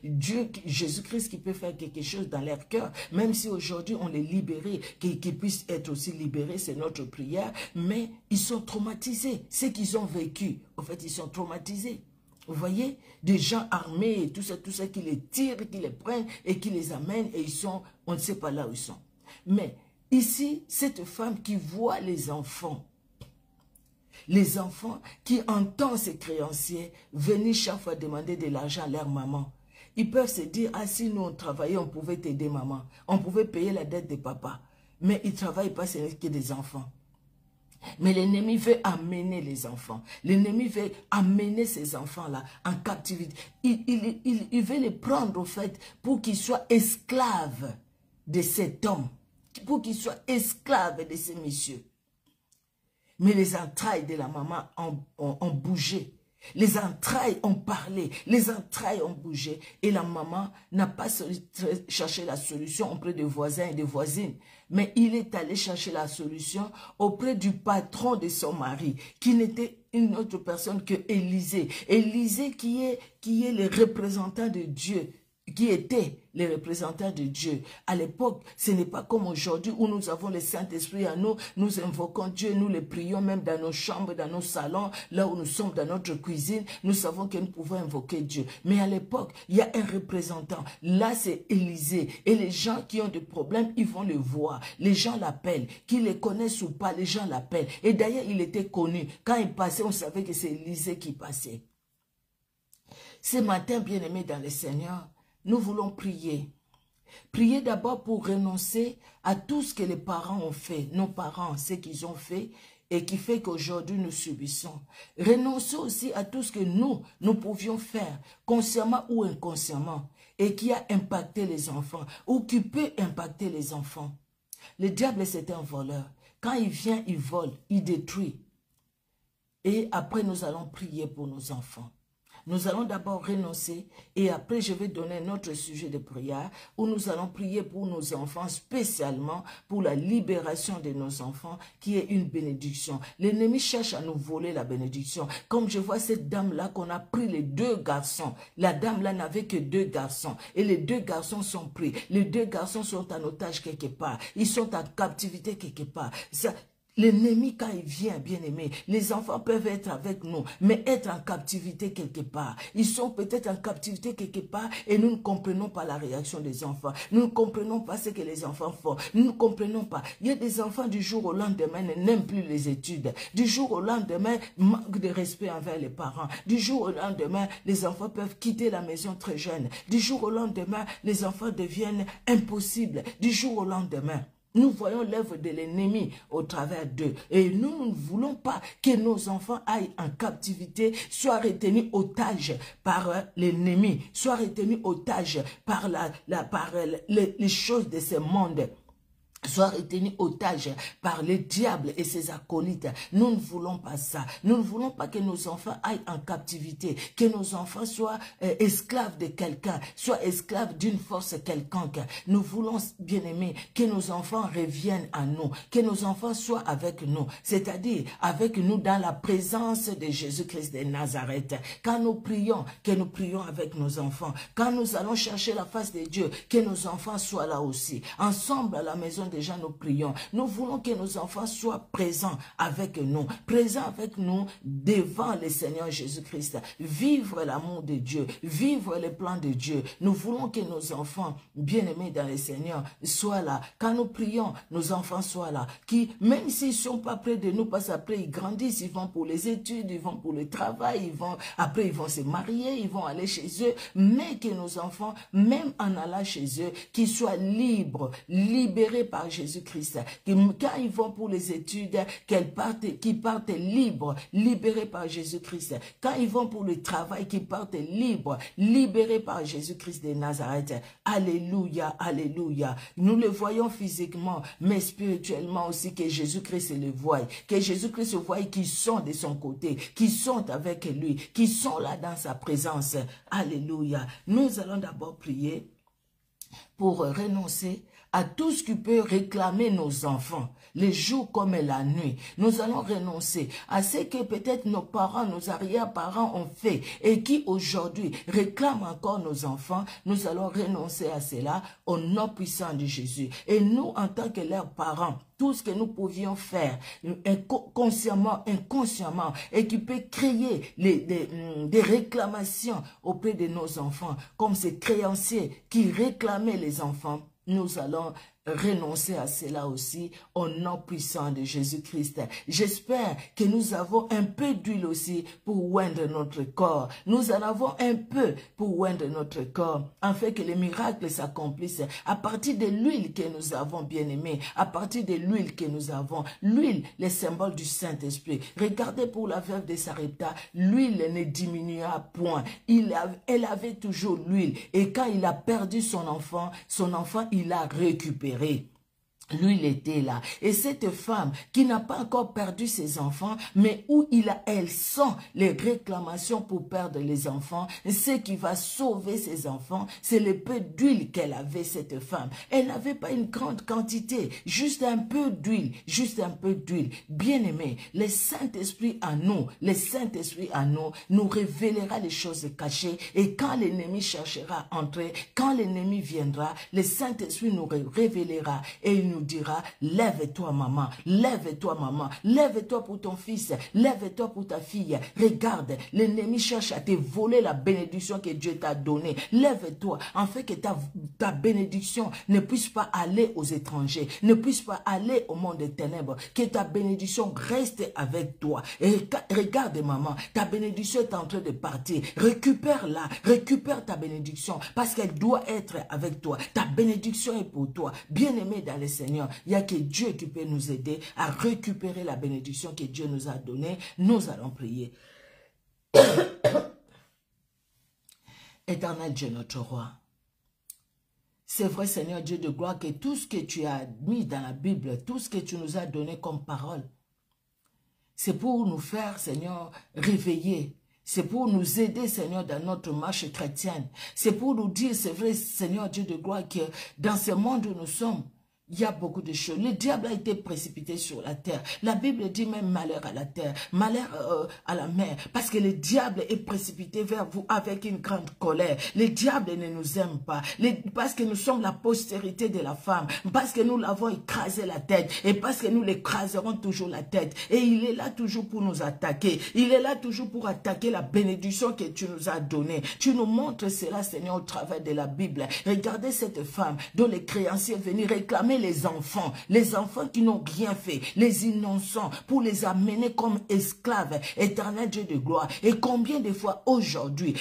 Dieu, Jésus-Christ qui peut faire quelque chose dans leur cœur, même si aujourd'hui on les libérait, qu'ils puissent être aussi libérés, c'est notre prière, mais ils sont traumatisés, ce qu'ils ont vécu, en fait ils sont traumatisés. Vous voyez, des gens armés et tout ça qui les tirent, qui les prennent et qui les amènent et ils sont, on ne sait pas là où ils sont. Mais ici, cette femme qui voit les enfants qui entendent ces créanciers venir chaque fois demander de l'argent à leur maman. Ils peuvent se dire, ah si nous on travaillait, on pouvait t'aider maman, on pouvait payer la dette de papa. Mais ils ne travaillent pas, ce n'est que des enfants. Mais l'ennemi veut amener les enfants. L'ennemi veut amener ces enfants-là en captivité. Il veut les prendre au fait pour qu'ils soient esclaves de cet homme. Pour qu'ils soient esclaves de ces messieurs. mais les entrailles de la maman ont bougé. Les entrailles ont parlé, les entrailles ont bougé et la maman n'a pas cherché la solution auprès des voisins et des voisines, mais il est allé chercher la solution auprès du patron de son mari, qui n'était une autre personne que Élisée. Élisée qui est le représentant de Dieu, qui étaient les représentants de Dieu. À l'époque, ce n'est pas comme aujourd'hui où nous avons le Saint-Esprit à nous, nous invoquons Dieu, nous le prions même dans nos chambres, dans nos salons, là où nous sommes dans notre cuisine, nous savons que nous pouvons invoquer Dieu. Mais à l'époque, il y a un représentant. Là, c'est Élisée. Et les gens qui ont des problèmes, ils vont le voir. Les gens l'appellent. Qu'ils les connaissent ou pas, les gens l'appellent. Et d'ailleurs, il était connu. Quand il passait, on savait que c'est Élisée qui passait. Ce matin, bien-aimés dans le Seigneur, nous voulons prier. Prier d'abord pour renoncer à tout ce que les parents ont fait, nos parents, ce qu'ils ont fait et qui fait qu'aujourd'hui nous subissons. Renoncer aussi à tout ce que nous pouvions faire, consciemment ou inconsciemment, et qui a impacté les enfants, ou qui peut impacter les enfants. Le diable, c'est un voleur. Quand il vient, il vole, il détruit. Et après, nous allons prier pour nos enfants. Nous allons d'abord renoncer et après je vais donner notre sujet de prière où nous allons prier pour nos enfants, spécialement pour la libération de nos enfants qui est une bénédiction. L'ennemi cherche à nous voler la bénédiction. Comme je vois cette dame-là qu'on a pris les 2 garçons. La dame-là n'avait que 2 garçons et les 2 garçons sont pris. Les 2 garçons sont en otage quelque part. Ils sont en captivité quelque part. L'ennemi, quand il vient, bien-aimé, les enfants peuvent être avec nous, mais être en captivité quelque part. Ils sont peut-être en captivité quelque part et nous ne comprenons pas la réaction des enfants. Nous ne comprenons pas ce que les enfants font. Nous ne comprenons pas. Il y a des enfants du jour au lendemain n'aiment plus les études. Du jour au lendemain, manque de respect envers les parents. Du jour au lendemain, les enfants peuvent quitter la maison très jeunes. Du jour au lendemain, les enfants deviennent impossibles. Du jour au lendemain. Nous voyons l'œuvre de l'ennemi au travers d'eux. Et nous ne voulons pas que nos enfants aillent en captivité, soient retenus otages par l'ennemi, soient retenus otages par, les choses de ce monde, soit retenu otage par le diable et ses acolytes. Nous ne voulons pas ça. Nous ne voulons pas que nos enfants aillent en captivité, que nos enfants soient esclaves de quelqu'un, soient esclaves d'une force quelconque. Nous voulons, bien aimés, que nos enfants reviennent à nous, que nos enfants soient avec nous, c'est-à-dire avec nous dans la présence de Jésus-Christ de Nazareth. Quand nous prions, que nous prions avec nos enfants. Quand nous allons chercher la face de Dieu, que nos enfants soient là aussi. Ensemble à la maison déjà nous prions. Nous voulons que nos enfants soient présents avec nous devant le Seigneur Jésus-Christ. Vivre l'amour de Dieu, vivre les plans de Dieu. Nous voulons que nos enfants, bien-aimés dans le Seigneur, soient là. Quand nous prions, nos enfants soient là. Qui, même s'ils ne sont pas près de nous, parce qu'après ils grandissent, ils vont pour les études, ils vont pour le travail, après ils vont se marier, ils vont aller chez eux, mais que nos enfants, même en allant chez eux, qu'ils soient libres, libérés par Jésus-Christ. Quand ils vont pour les études, qu'ils partent libres, libérés par Jésus-Christ. Quand ils vont pour le travail, qu'ils partent libres, libérés par Jésus-Christ de Nazareth. Alléluia, alléluia. Nous le voyons physiquement, mais spirituellement aussi, que Jésus-Christ le voie. Que Jésus-Christ voie qu'ils sont de son côté, qu'ils sont avec lui, qu'ils sont là dans sa présence. Alléluia. Nous allons d'abord prier pour renoncer à tout ce qui peut réclamer nos enfants, les jours comme la nuit. Nous allons renoncer à ce que peut-être nos parents, nos arrière-parents ont fait et qui aujourd'hui réclament encore nos enfants. Nous allons renoncer à cela au nom puissant de Jésus. Et nous, en tant que leurs parents, tout ce que nous pouvions faire consciemment, inconsciemment, et qui peut créer des réclamations auprès de nos enfants, comme ces créanciers qui réclamaient les enfants, nous allons renoncer à cela aussi au nom puissant de Jésus-Christ. J'espère que nous avons un peu d'huile aussi pour oindre notre corps. Nous en avons un peu pour oindre notre corps, afin que les miracles s'accomplissent à partir de l'huile que nous avons, bien aimé, à partir de l'huile que nous avons. L'huile, le symbole du Saint-Esprit. Regardez pour la veuve de Sarepta, l'huile ne diminua point. Elle avait toujours l'huile. Et quand il a perdu son enfant, il a récupéré. Lui, il était là. Et cette femme qui n'a pas encore perdu ses enfants, mais où elle sent les réclamations pour perdre les enfants, ce qui va sauver ses enfants, c'est le peu d'huile qu'elle avait, cette femme. Elle n'avait pas une grande quantité, juste un peu d'huile, juste un peu d'huile. Bien-aimé, le Saint-Esprit en nous, le Saint-Esprit en nous révélera les choses cachées. Et quand l'ennemi cherchera à entrer, quand l'ennemi viendra, le Saint-Esprit nous révélera et il nous dira, lève-toi maman, lève-toi maman, lève-toi pour ton fils, lève-toi pour ta fille. Regarde, l'ennemi cherche à te voler la bénédiction que Dieu t'a donnée. Lève-toi, afin que ta bénédiction ne puisse pas aller aux étrangers, ne puisse pas aller au monde des ténèbres, que ta bénédiction reste avec toi. Et regarde maman, ta bénédiction est en train de partir. Récupère-la, récupère ta bénédiction, parce qu'elle doit être avec toi. Ta bénédiction est pour toi. Bien-aimé dans le Seigneur, il n'y a que Dieu qui peut nous aider à récupérer la bénédiction que Dieu nous a donnée. Nous allons prier. Éternel Dieu, notre roi, c'est vrai Seigneur Dieu de gloire que tout ce que tu as mis dans la Bible, tout ce que tu nous as donné comme parole, c'est pour nous faire Seigneur réveiller. C'est pour nous aider, Seigneur, dans notre marche chrétienne. C'est pour nous dire, c'est vrai, Seigneur Dieu de gloire, que dans ce monde où nous sommes, il y a beaucoup de choses. Le diable a été précipité sur la terre. La Bible dit même malheur à la terre, malheur à la mer. Parce que le diable est précipité vers vous avec une grande colère. Le diable ne nous aime pas. Parce que nous sommes la postérité de la femme. Parce que nous l'avons écrasé la tête. Et parce que nous l'écraserons toujours la tête. Et il est là toujours pour nous attaquer. Il est là toujours pour attaquer la bénédiction que tu nous as donnée. Tu nous montres cela, Seigneur, au travers de la Bible. Regardez cette femme dont les créanciers venaient réclamer les enfants qui n'ont rien fait, les innocents, pour les amener comme esclaves, éternel Dieu de gloire. Et combien de fois aujourd'hui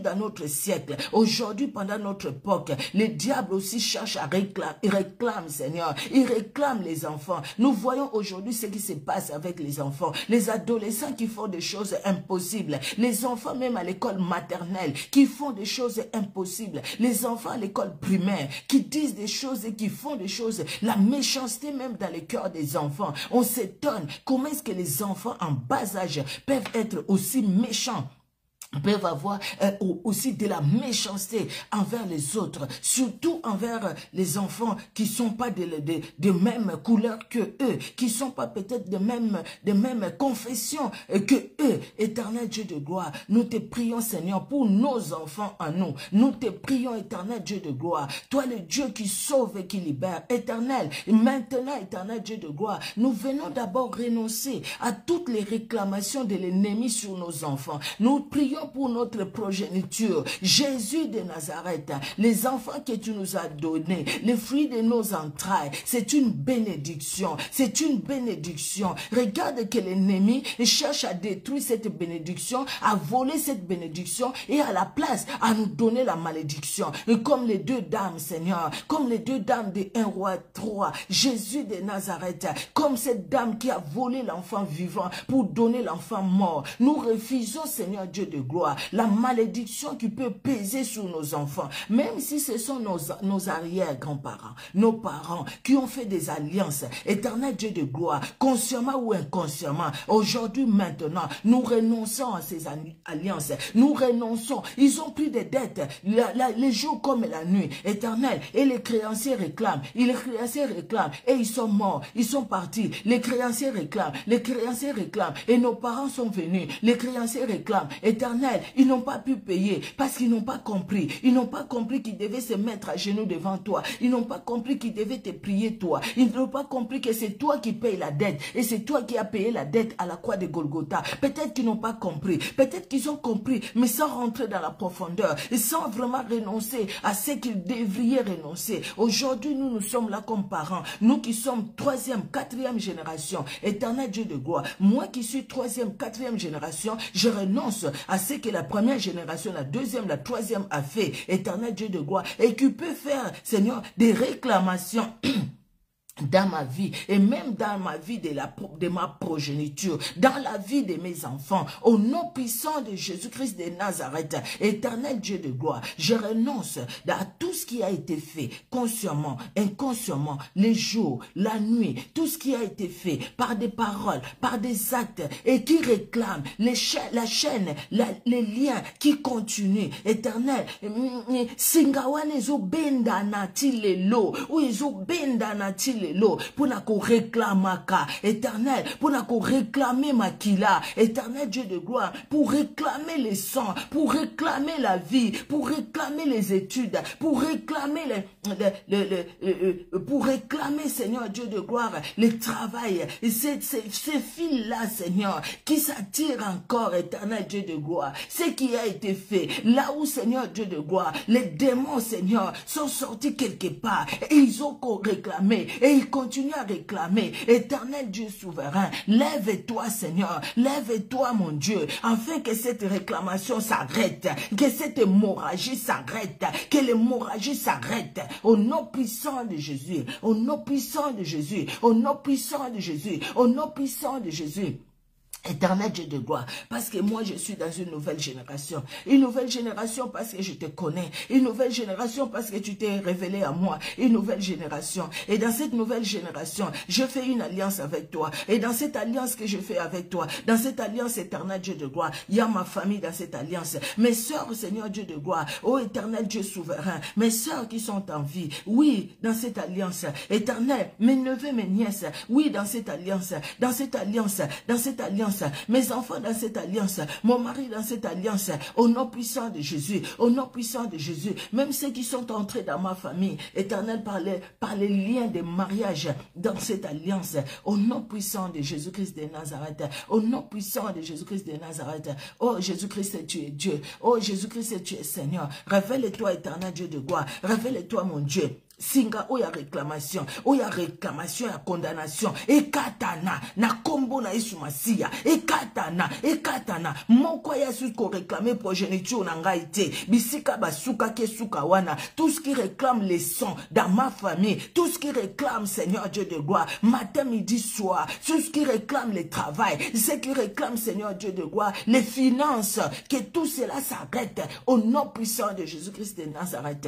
dans notre siècle, aujourd'hui pendant notre époque, le diable aussi cherche à réclamer, il réclame Seigneur, il réclame les enfants. Nous voyons aujourd'hui ce qui se passe avec les enfants, les adolescents qui font des choses impossibles, les enfants même à l'école maternelle qui font des choses impossibles, les enfants à l'école primaire qui disent des choses et qui font des choses, la méchanceté même dans le cœur des enfants. On s'étonne comment est-ce que les enfants en bas âge peuvent être aussi méchants, peuvent avoir aussi de la méchanceté envers les autres, surtout envers les enfants qui sont pas de même couleur que eux, qui sont pas peut-être de même confession que eux. Éternel Dieu de gloire, nous te prions Seigneur pour nos enfants en nous. Nous te prions éternel Dieu de gloire, toi le Dieu qui sauve et qui libère. Éternel, maintenant éternel Dieu de gloire, nous venons d'abord renoncer à toutes les réclamations de l'ennemi sur nos enfants. Nous prions pour notre progéniture, Jésus de Nazareth, les enfants que tu nous as donnés, les fruits de nos entrailles, c'est une bénédiction, c'est une bénédiction. Regarde que l'ennemi cherche à détruire cette bénédiction, à voler cette bénédiction et à la place à nous donner la malédiction. Et comme les deux dames, Seigneur, comme les deux dames de 1 roi 3, Jésus de Nazareth, comme cette dame qui a volé l'enfant vivant pour donner l'enfant mort, nous refusons, Seigneur Dieu de gloire, la malédiction qui peut peser sur nos enfants, même si ce sont nos arrière-grands-parents, nos parents qui ont fait des alliances. Éternel Dieu de gloire, consciemment ou inconsciemment, aujourd'hui, maintenant, nous renonçons à ces alliances, nous renonçons. Ils ont pris des dettes, les jours comme la nuit, éternel, et les créanciers réclament, et ils sont morts, ils sont partis, les créanciers réclament, et nos parents sont venus, les créanciers réclament, éternel, ils n'ont pas pu payer parce qu'ils n'ont pas compris. Ils n'ont pas compris qu'ils devaient se mettre à genoux devant toi. Ils n'ont pas compris qu'ils devaient te prier toi. Ils n'ont pas compris que c'est toi qui payes la dette et c'est toi qui as payé la dette à la croix de Golgotha. Peut-être qu'ils n'ont pas compris. Peut-être qu'ils ont compris, mais sans rentrer dans la profondeur et sans vraiment renoncer à ce qu'ils devraient renoncer. Aujourd'hui, nous sommes là comme parents. Nous qui sommes 3e, 4e génération. Éternel Dieu de gloire. Moi qui suis 3e, 4e génération, je renonce à ce que la première génération, la deuxième, la troisième a fait, éternel Dieu de gloire, et qui peut faire, Seigneur, des réclamations dans ma vie et même dans ma vie de ma progéniture, dans la vie de mes enfants, au nom puissant de Jésus-Christ de Nazareth, éternel Dieu de gloire, je renonce à tout ce qui a été fait, consciemment, inconsciemment, les jours, la nuit, tout ce qui a été fait par des paroles, par des actes et qui réclame la chaîne, les liens qui continuent, éternel, singawane ezo benda na tilelo, ou ezo benda na tilelo, pour na ko réclamaka, éternel, pour na ko réclamer makila, éternel Dieu de gloire, pour réclamer les sangs, pour réclamer la vie, pour réclamer les études, pour réclamer pour réclamer, Seigneur Dieu de gloire, le travail, ces fils-là, Seigneur, qui s'attirent encore, éternel Dieu de gloire, ce qui a été fait, là où, Seigneur Dieu de gloire, les démons, Seigneur, sont sortis quelque part, et ils ont réclamé, et ils continuent à réclamer, éternel Dieu souverain, lève-toi, Seigneur, lève-toi, mon Dieu, afin que cette réclamation s'arrête, que cette hémorragie s'arrête, que l'hémorragie s'arrête, au nom puissant de Jésus, au nom puissant de Jésus, au nom puissant de Jésus, au nom puissant de Jésus. Éternel Dieu de gloire, parce que moi je suis dans une nouvelle génération parce que je te connais, une nouvelle génération parce que tu t'es révélé à moi, une nouvelle génération, et dans cette nouvelle génération, je fais une alliance avec toi, et dans cette alliance que je fais avec toi, dans cette alliance éternel Dieu de gloire, il y a ma famille dans cette alliance, mes sœurs Seigneur Dieu de gloire, ô éternel Dieu souverain, mes sœurs qui sont en vie, oui, dans cette alliance, éternel, mes neveux, mes nièces, oui, dans cette alliance, mes enfants dans cette alliance, mon mari dans cette alliance, au nom puissant de Jésus, au nom puissant de Jésus, même ceux qui sont entrés dans ma famille, éternel, par les liens de mariage dans cette alliance, au nom puissant de Jésus-Christ de Nazareth, au nom puissant de Jésus-Christ de Nazareth, oh Jésus-Christ, tu es Dieu, oh Jésus-Christ, tu es Seigneur, révèle-toi éternel Dieu de gloire, révèle-toi mon Dieu. Singa oya réclamation ya condamnation ekatana na kombo na Yesu Masiya ekatana moko ya su ko réclamer progéniture na ngai te bisika basuka ke suka wana, tout ce qui réclame les sons dans ma famille, tout ce qui réclame Seigneur Dieu de gloire matin midi soir, tout ce qui réclame le travail, ce qui réclame Seigneur Dieu de gloire les finances, que tout cela s'arrête au nom puissant de Jésus-Christ de Nazareth.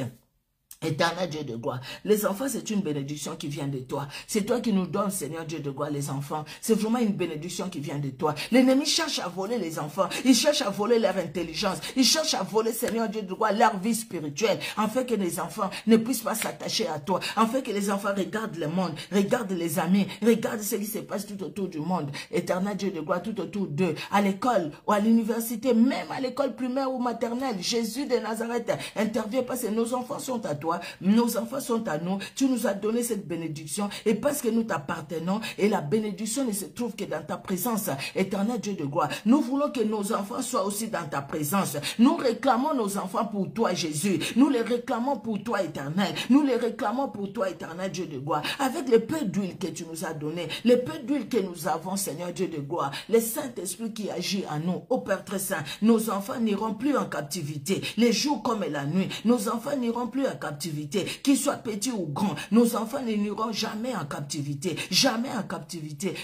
Éternel Dieu de gloire, les enfants c'est une bénédiction qui vient de toi, c'est toi qui nous donnes Seigneur Dieu de gloire les enfants, c'est vraiment une bénédiction qui vient de toi. L'ennemi cherche à voler les enfants, il cherche à voler leur intelligence, il cherche à voler Seigneur Dieu de gloire leur vie spirituelle, afin que les enfants ne puissent pas s'attacher à toi, afin que les enfants regardent le monde, regardent les amis, regardent ce qui se passe tout autour du monde. Éternel Dieu de gloire, tout autour d'eux, à l'école ou à l'université, même à l'école primaire ou maternelle, Jésus de Nazareth intervient parce que nos enfants sont à toi. Nos enfants sont à nous, tu nous as donné cette bénédiction et parce que nous t'appartenons et la bénédiction ne se trouve que dans ta présence, éternel Dieu de gloire. Nous voulons que nos enfants soient aussi dans ta présence. Nous réclamons nos enfants pour toi Jésus, nous les réclamons pour toi éternel, nous les réclamons pour toi éternel Dieu de gloire, avec le peu d'huile que tu nous as donné, le peu d'huile que nous avons Seigneur Dieu de gloire, le Saint-Esprit qui agit en nous, ô Père très saint, nos enfants n'iront plus en captivité, les jours comme la nuit, nos enfants n'iront plus en captivité, qu'ils soient petits ou grands, nos enfants n'iront jamais en captivité,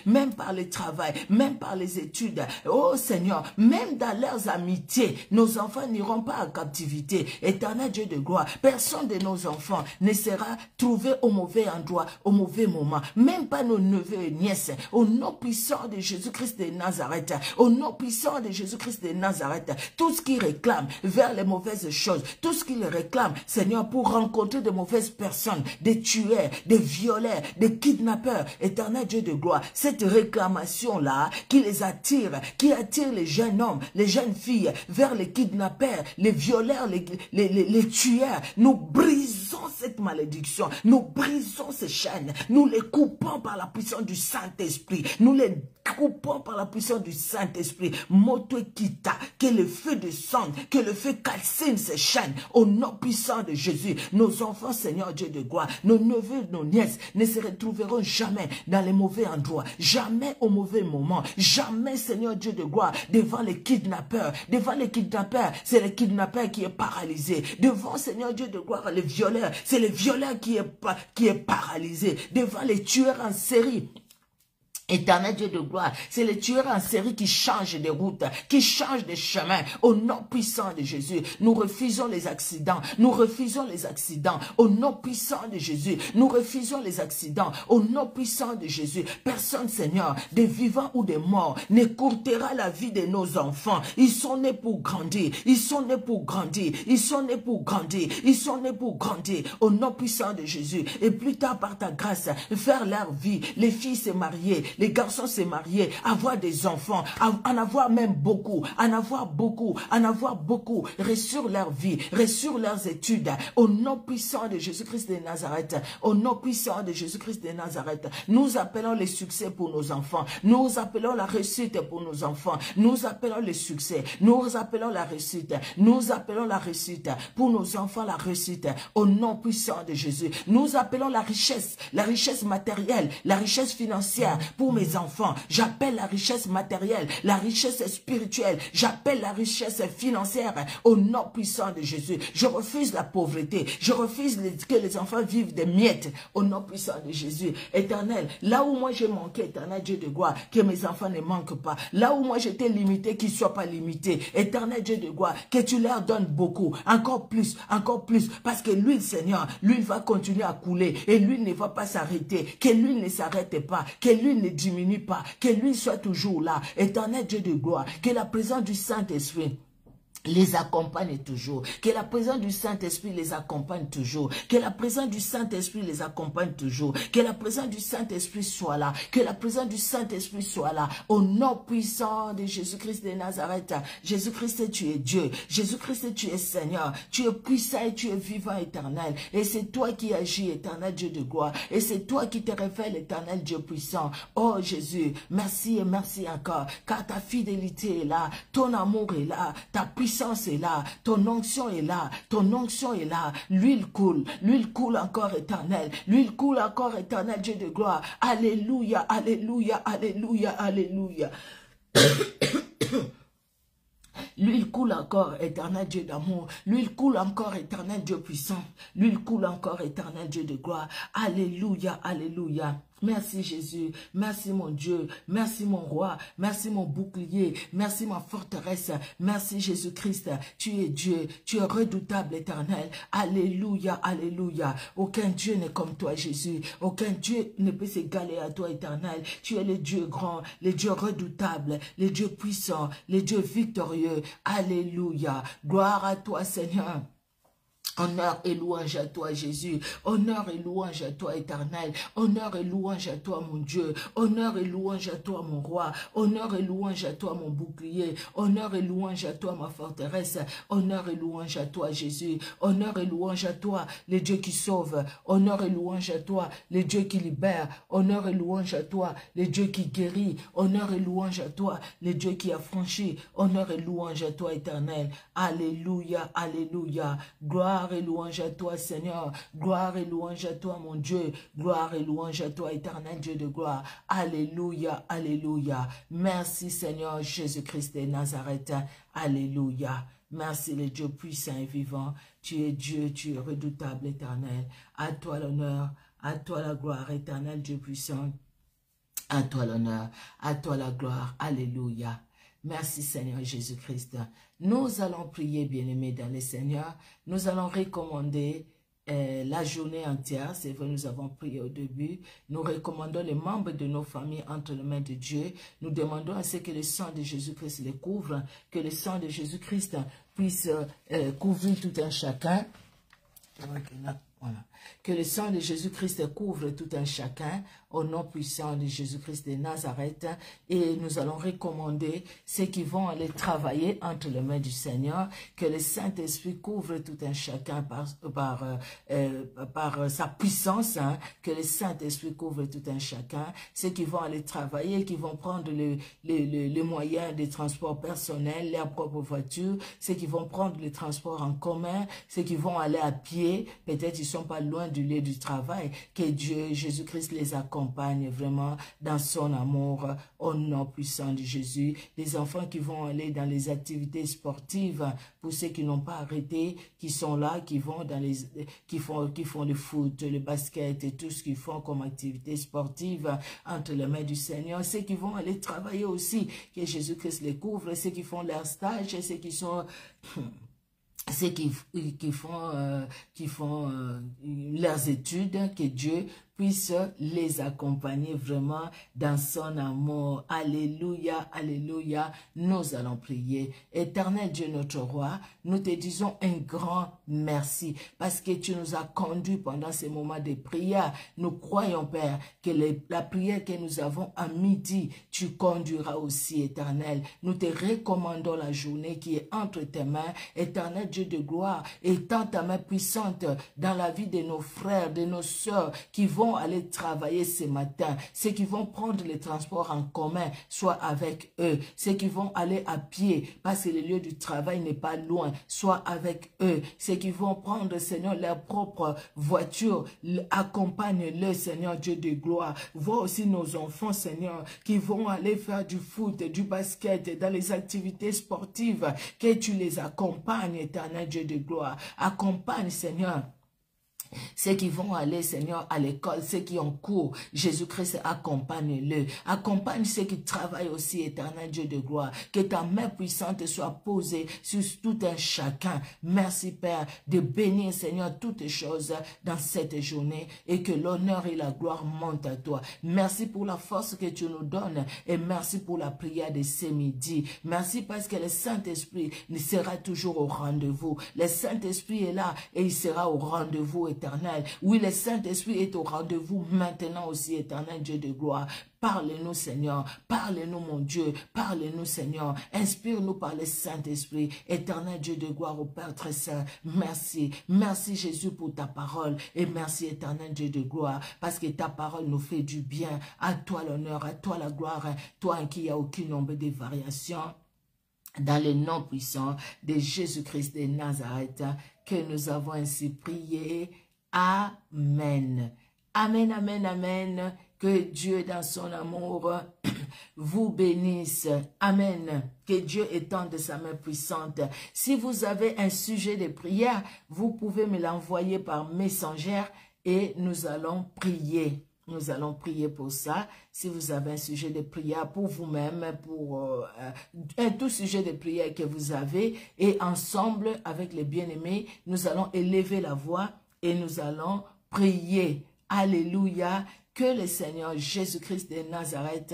même par le travail, même par les études, oh Seigneur, même dans leurs amitiés, nos enfants n'iront pas en captivité, éternel Dieu de gloire, personne de nos enfants ne sera trouvé au mauvais endroit, au mauvais moment, même pas nos neveux et nièces, au nom puissant de Jésus-Christ de Nazareth, au nom puissant de Jésus-Christ de Nazareth, tout ce qui réclame vers les mauvaises choses, tout ce qui réclame, Seigneur, pour rencontrer de mauvaises personnes, des tueurs, des violeurs, des kidnappeurs, éternel Dieu de gloire, cette réclamation-là qui les attire, qui attire les jeunes hommes, les jeunes filles vers les kidnappeurs, les violeurs, les tueurs, nous brisons cette malédiction, nous brisons ces chaînes, nous les coupons par la puissance du Saint-Esprit, nous les coupons par la puissance du Saint-Esprit, moto kita, que le feu descende, que le feu calcine ces chaînes, au nom puissant de Jésus. Nos enfants, Seigneur Dieu de gloire, nos neveux, nos nièces ne se retrouveront jamais dans les mauvais endroits, jamais au mauvais moment, jamais, Seigneur Dieu de gloire, devant les kidnappeurs, c'est le kidnappeur qui est paralysé, devant, Seigneur Dieu de gloire, les violeurs, C'est le violeur qui est paralysé devant les tueurs en série. Éternel Dieu de gloire, c'est les tueurs en série qui changent de route, qui changent de chemin. Au nom puissant de Jésus, nous refusons les accidents. Nous refusons les accidents. Au nom puissant de Jésus, nous refusons les accidents. Au nom puissant de Jésus, personne, Seigneur, des vivants ou des morts, n'écourtera la vie de nos enfants. Ils sont nés pour grandir. Ils sont nés pour grandir. Ils sont nés pour grandir. Ils sont nés pour grandir. Au nom puissant de Jésus. Et plus tard, par ta grâce, faire leur vie. Les filles se marier. Les garçons se marier, avoir des enfants, en avoir même beaucoup, en avoir beaucoup, réussir leur vie, réussir leurs études, au nom puissant de Jésus-Christ de Nazareth, au nom puissant de Jésus-Christ de Nazareth, nous appelons le succès pour nos enfants, nous appelons la réussite pour nos enfants, nous appelons le succès, nous appelons la réussite, nous appelons la réussite pour nos enfants, la réussite, au nom puissant de Jésus, nous appelons la richesse matérielle, la richesse financière pour mes enfants, j'appelle la richesse matérielle, la richesse spirituelle, j'appelle la richesse financière au nom puissant de Jésus. Je refuse la pauvreté, je refuse que les enfants vivent des miettes au nom puissant de Jésus. Éternel, là où moi j'ai manqué, éternel Dieu de gloire, que mes enfants ne manquent pas, là où moi j'étais limité, qu'ils ne soient pas limités, éternel Dieu de gloire, que tu leur donnes beaucoup, encore plus, parce que l'huile, Seigneur, l'huile va continuer à couler et l'huile ne va pas s'arrêter, que l'huile ne s'arrête pas, que l'huile ne diminue pas, que lui soit toujours là, éternel Dieu de gloire, que la présence du Saint-Esprit les accompagne toujours, que la présence du Saint-Esprit les accompagne toujours, que la présence du Saint-Esprit les accompagne toujours, que la présence du Saint-Esprit soit là, que la présence du Saint-Esprit soit là, au nom puissant de Jésus-Christ de Nazareth. Jésus-Christ, tu es Dieu, Jésus-Christ, tu es Seigneur, tu es puissant et tu es vivant éternel, et c'est toi qui agis, éternel Dieu de gloire, et c'est toi qui te révèles, éternel Dieu puissant. Oh Jésus, merci et merci encore, car ta fidélité est là, ton amour est là, ta puissance est là, ton onction est là, ton onction est là, l'huile coule encore éternel, l'huile coule encore éternel Dieu de gloire, alléluia, alléluia, alléluia, alléluia. L'huile coule encore, éternel Dieu d'amour. L'huile coule encore, éternel Dieu puissant. L'huile coule encore, éternel Dieu de gloire. Alléluia, alléluia. Merci Jésus, merci mon Dieu, merci mon roi, merci mon bouclier, merci ma forteresse, merci Jésus-Christ, tu es Dieu, tu es redoutable éternel, alléluia, alléluia, aucun Dieu n'est comme toi Jésus, aucun Dieu ne peut s'égaler à toi éternel, tu es le Dieu grand, le Dieu redoutable, le Dieu puissant, le Dieu victorieux, alléluia, gloire à toi Seigneur. Honneur et louange à toi, Jésus. Honneur et louange à toi, éternel. Honneur et louange à toi, mon Dieu. Honneur et louange à toi, mon roi. Honneur et louange à toi, mon bouclier. Honneur et louange à toi, ma forteresse. Honneur et louange à toi, Jésus. Honneur et louange à toi, le Dieu qui sauve. Honneur et louange à toi, le Dieu qui libère. Honneur et louange à toi, le Dieu qui guérit. Honneur et louange à toi, le Dieu qui a franchi. Honneur et louange à toi, éternel. Alléluia, alléluia. Gloire et louange à toi, Seigneur. Gloire et louange à toi, mon Dieu. Gloire et louange à toi, éternel Dieu de gloire. Alléluia, alléluia. Merci, Seigneur Jésus-Christ de Nazareth. Alléluia. Merci, le Dieu puissant et vivant. Tu es Dieu, tu es redoutable, éternel. À toi l'honneur, à toi la gloire, éternel Dieu puissant. À toi l'honneur, à toi la gloire. Alléluia. Merci Seigneur Jésus-Christ. Nous allons prier, bien-aimés dans le Seigneur. Nous allons recommander la journée entière. C'est vrai, nous avons prié au début. Nous recommandons les membres de nos familles entre les mains de Dieu. Nous demandons à ce que le sang de Jésus-Christ les couvre, que le sang de Jésus-Christ puisse couvrir tout un chacun. Voilà. Que le sang de Jésus-Christ couvre tout un chacun au nom puissant de Jésus-Christ de Nazareth. Et nous allons recommander ceux qui vont aller travailler entre les mains du Seigneur. Que le Saint-Esprit couvre tout un chacun par sa puissance. Hein. Que le Saint-Esprit couvre tout un chacun. Ceux qui vont aller travailler, qui vont prendre les moyens de transport personnel, leur propre voiture. Ceux qui vont prendre les transports en commun. Ceux qui vont aller à pied. Peut-être ils ne sont pas loin du lieu du travail, que Dieu, Jésus-Christ les accompagne vraiment dans son amour, au nom puissant de Jésus. Les enfants qui vont aller dans les activités sportives, pour ceux qui n'ont pas arrêté, qui sont là, qui vont dans les, qui font le foot, le basket et tout ce qu'ils font comme activité sportive entre les mains du Seigneur. Ceux qui vont aller travailler aussi, que Jésus-Christ les couvre, ceux qui font leur stage, ceux qui sont ceux qui font leurs études, que Dieu puisse les accompagner vraiment dans son amour. Alléluia, alléluia. Nous allons prier. Éternel Dieu notre roi, nous te disons un grand merci parce que tu nous as conduits pendant ces moments de prière. Nous croyons, Père, que la prière que nous avons à midi, tu conduiras aussi, Éternel. Nous te recommandons la journée qui est entre tes mains. Éternel Dieu de gloire, étends ta main puissante dans la vie de nos frères, de nos sœurs qui vont aller travailler ce matin, ceux qui vont prendre les transports en commun, soit avec eux, ceux qui vont aller à pied parce que le lieu du travail n'est pas loin, soit avec eux, ceux qui vont prendre, Seigneur, leur propre voiture, accompagne-le, Seigneur Dieu de gloire. Vois aussi nos enfants, Seigneur, qui vont aller faire du foot, du basket, dans les activités sportives, que tu les accompagnes, Éternel Dieu de gloire. Accompagne, Seigneur, ceux qui vont aller, Seigneur, à l'école, ceux qui ont cours, Jésus-Christ, accompagne-le. Accompagne ceux qui travaillent aussi, Éternel Dieu de gloire. Que ta main puissante soit posée sur tout un chacun. Merci, Père, de bénir, Seigneur, toutes choses dans cette journée et que l'honneur et la gloire montent à toi. Merci pour la force que tu nous donnes et merci pour la prière de ce midi. Merci parce que le Saint-Esprit sera toujours au rendez-vous. Le Saint-Esprit est là et il sera au rendez-vous, éternel. Oui, le Saint-Esprit est au rendez-vous maintenant aussi, éternel Dieu de gloire. Parle-nous, Seigneur. Parle-nous, mon Dieu. Parle-nous, Seigneur. Inspire-nous par le Saint-Esprit. Éternel Dieu de gloire au Père très saint. Merci. Merci, Jésus, pour ta parole. Et merci, éternel Dieu de gloire, parce que ta parole nous fait du bien. À toi l'honneur, à toi la gloire. Toi en qui il n'y a aucune nombre de variations. Dans le nom puissant de Jésus-Christ de Nazareth, que nous avons ainsi prié. Amen. Amen, amen, amen. Que Dieu, dans son amour, vous bénisse. Amen. Que Dieu étende sa main puissante. Si vous avez un sujet de prière, vous pouvez me l'envoyer par Messenger et nous allons prier. Nous allons prier pour ça. Si vous avez un sujet de prière pour vous-même, pour tout sujet de prière que vous avez, et ensemble, avec les bien-aimés, nous allons élever la voix et nous allons prier. Alléluia. Que le Seigneur Jésus-Christ de Nazareth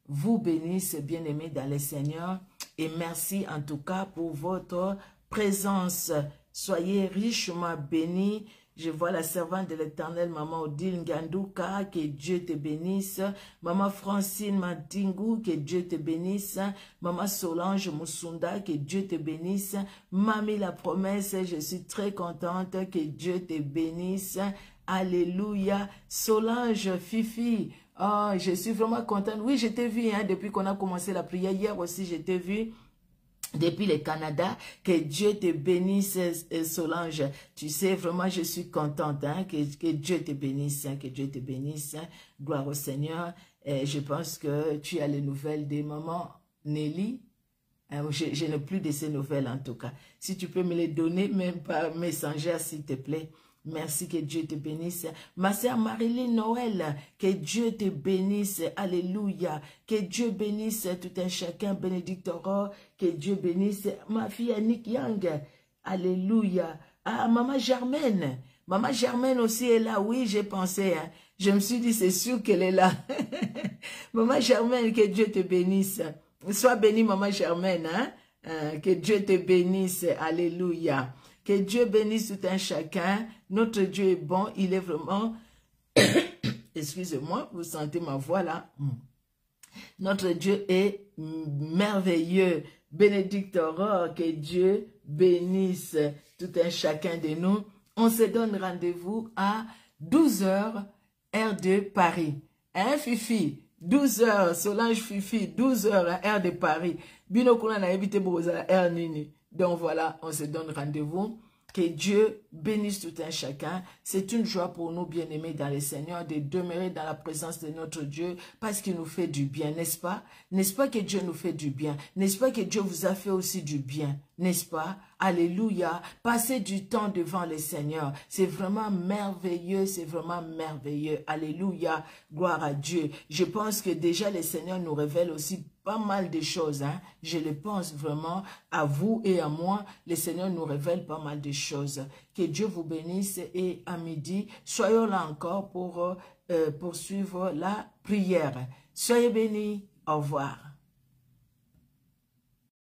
vous bénisse, bien-aimés dans le Seigneur. Et merci en tout cas pour votre présence. Soyez richement bénis. Je vois la servante de l'Éternel, Maman Odile Ngandouka, que Dieu te bénisse. Maman Francine Mandingou, que Dieu te bénisse. Maman Solange Moussunda, que Dieu te bénisse. Mamie la promesse, je suis très contente, que Dieu te bénisse. Alléluia. Solange, Fifi, oh, je suis vraiment contente. Oui, je t'ai vu hein, depuis qu'on a commencé la prière. Hier aussi, je t'ai vu. Depuis le Canada, que Dieu te bénisse, Solange. Tu sais, vraiment, je suis contente, hein, que Dieu te bénisse, hein, que Dieu te bénisse. Hein. Gloire au Seigneur. Et je pense que tu as les nouvelles de maman Nelly. Hein, je n'ai plus de ces nouvelles, en tout cas. Si tu peux me les donner, même par Messenger, s'il te plaît. Merci, que Dieu te bénisse. Ma sœur Marilyn Noël, que Dieu te bénisse. Alléluia. Que Dieu bénisse tout un chacun. Bénédictoro, que Dieu bénisse. Ma fille Annick Yang. Alléluia. Ah, Maman Germaine. Maman Germaine aussi est là. Oui, j'ai pensé. Hein. Je me suis dit, c'est sûr qu'elle est là. Maman Germaine, que Dieu te bénisse. Sois bénie, Maman Germaine. Hein? Que Dieu te bénisse. Alléluia. Que Dieu bénisse tout un chacun. Notre Dieu est bon. Il est vraiment... Excusez-moi, vous sentez ma voix là. Notre Dieu est merveilleux. Bénédictoro, que Dieu bénisse tout un chacun de nous. On se donne rendez-vous à 12h, heure de Paris. Hein, Fifi? 12h, Solange Fifi, 12h, heure de Paris. Bino kuna na ebite boza heure nini. Donc voilà, on se donne rendez-vous Que Dieu bénisse tout un chacun. C'est une joie pour nous, bien-aimés dans le Seigneur, de demeurer dans la présence de notre Dieu parce qu'il nous fait du bien, n'est-ce pas? N'est-ce pas que Dieu nous fait du bien? N'est-ce pas que Dieu vous a fait aussi du bien? N'est-ce pas? Alléluia. Passez du temps devant le Seigneur. C'est vraiment merveilleux, c'est vraiment merveilleux. Alléluia. Gloire à Dieu. Je pense que déjà le Seigneur nous révèle aussi pas mal de choses. Hein? Je le pense vraiment à vous et à moi. Le Seigneur nous révèle pas mal de choses. Que Dieu vous bénisse et à midi, soyons là encore pour poursuivre la prière. Soyez bénis. Au revoir.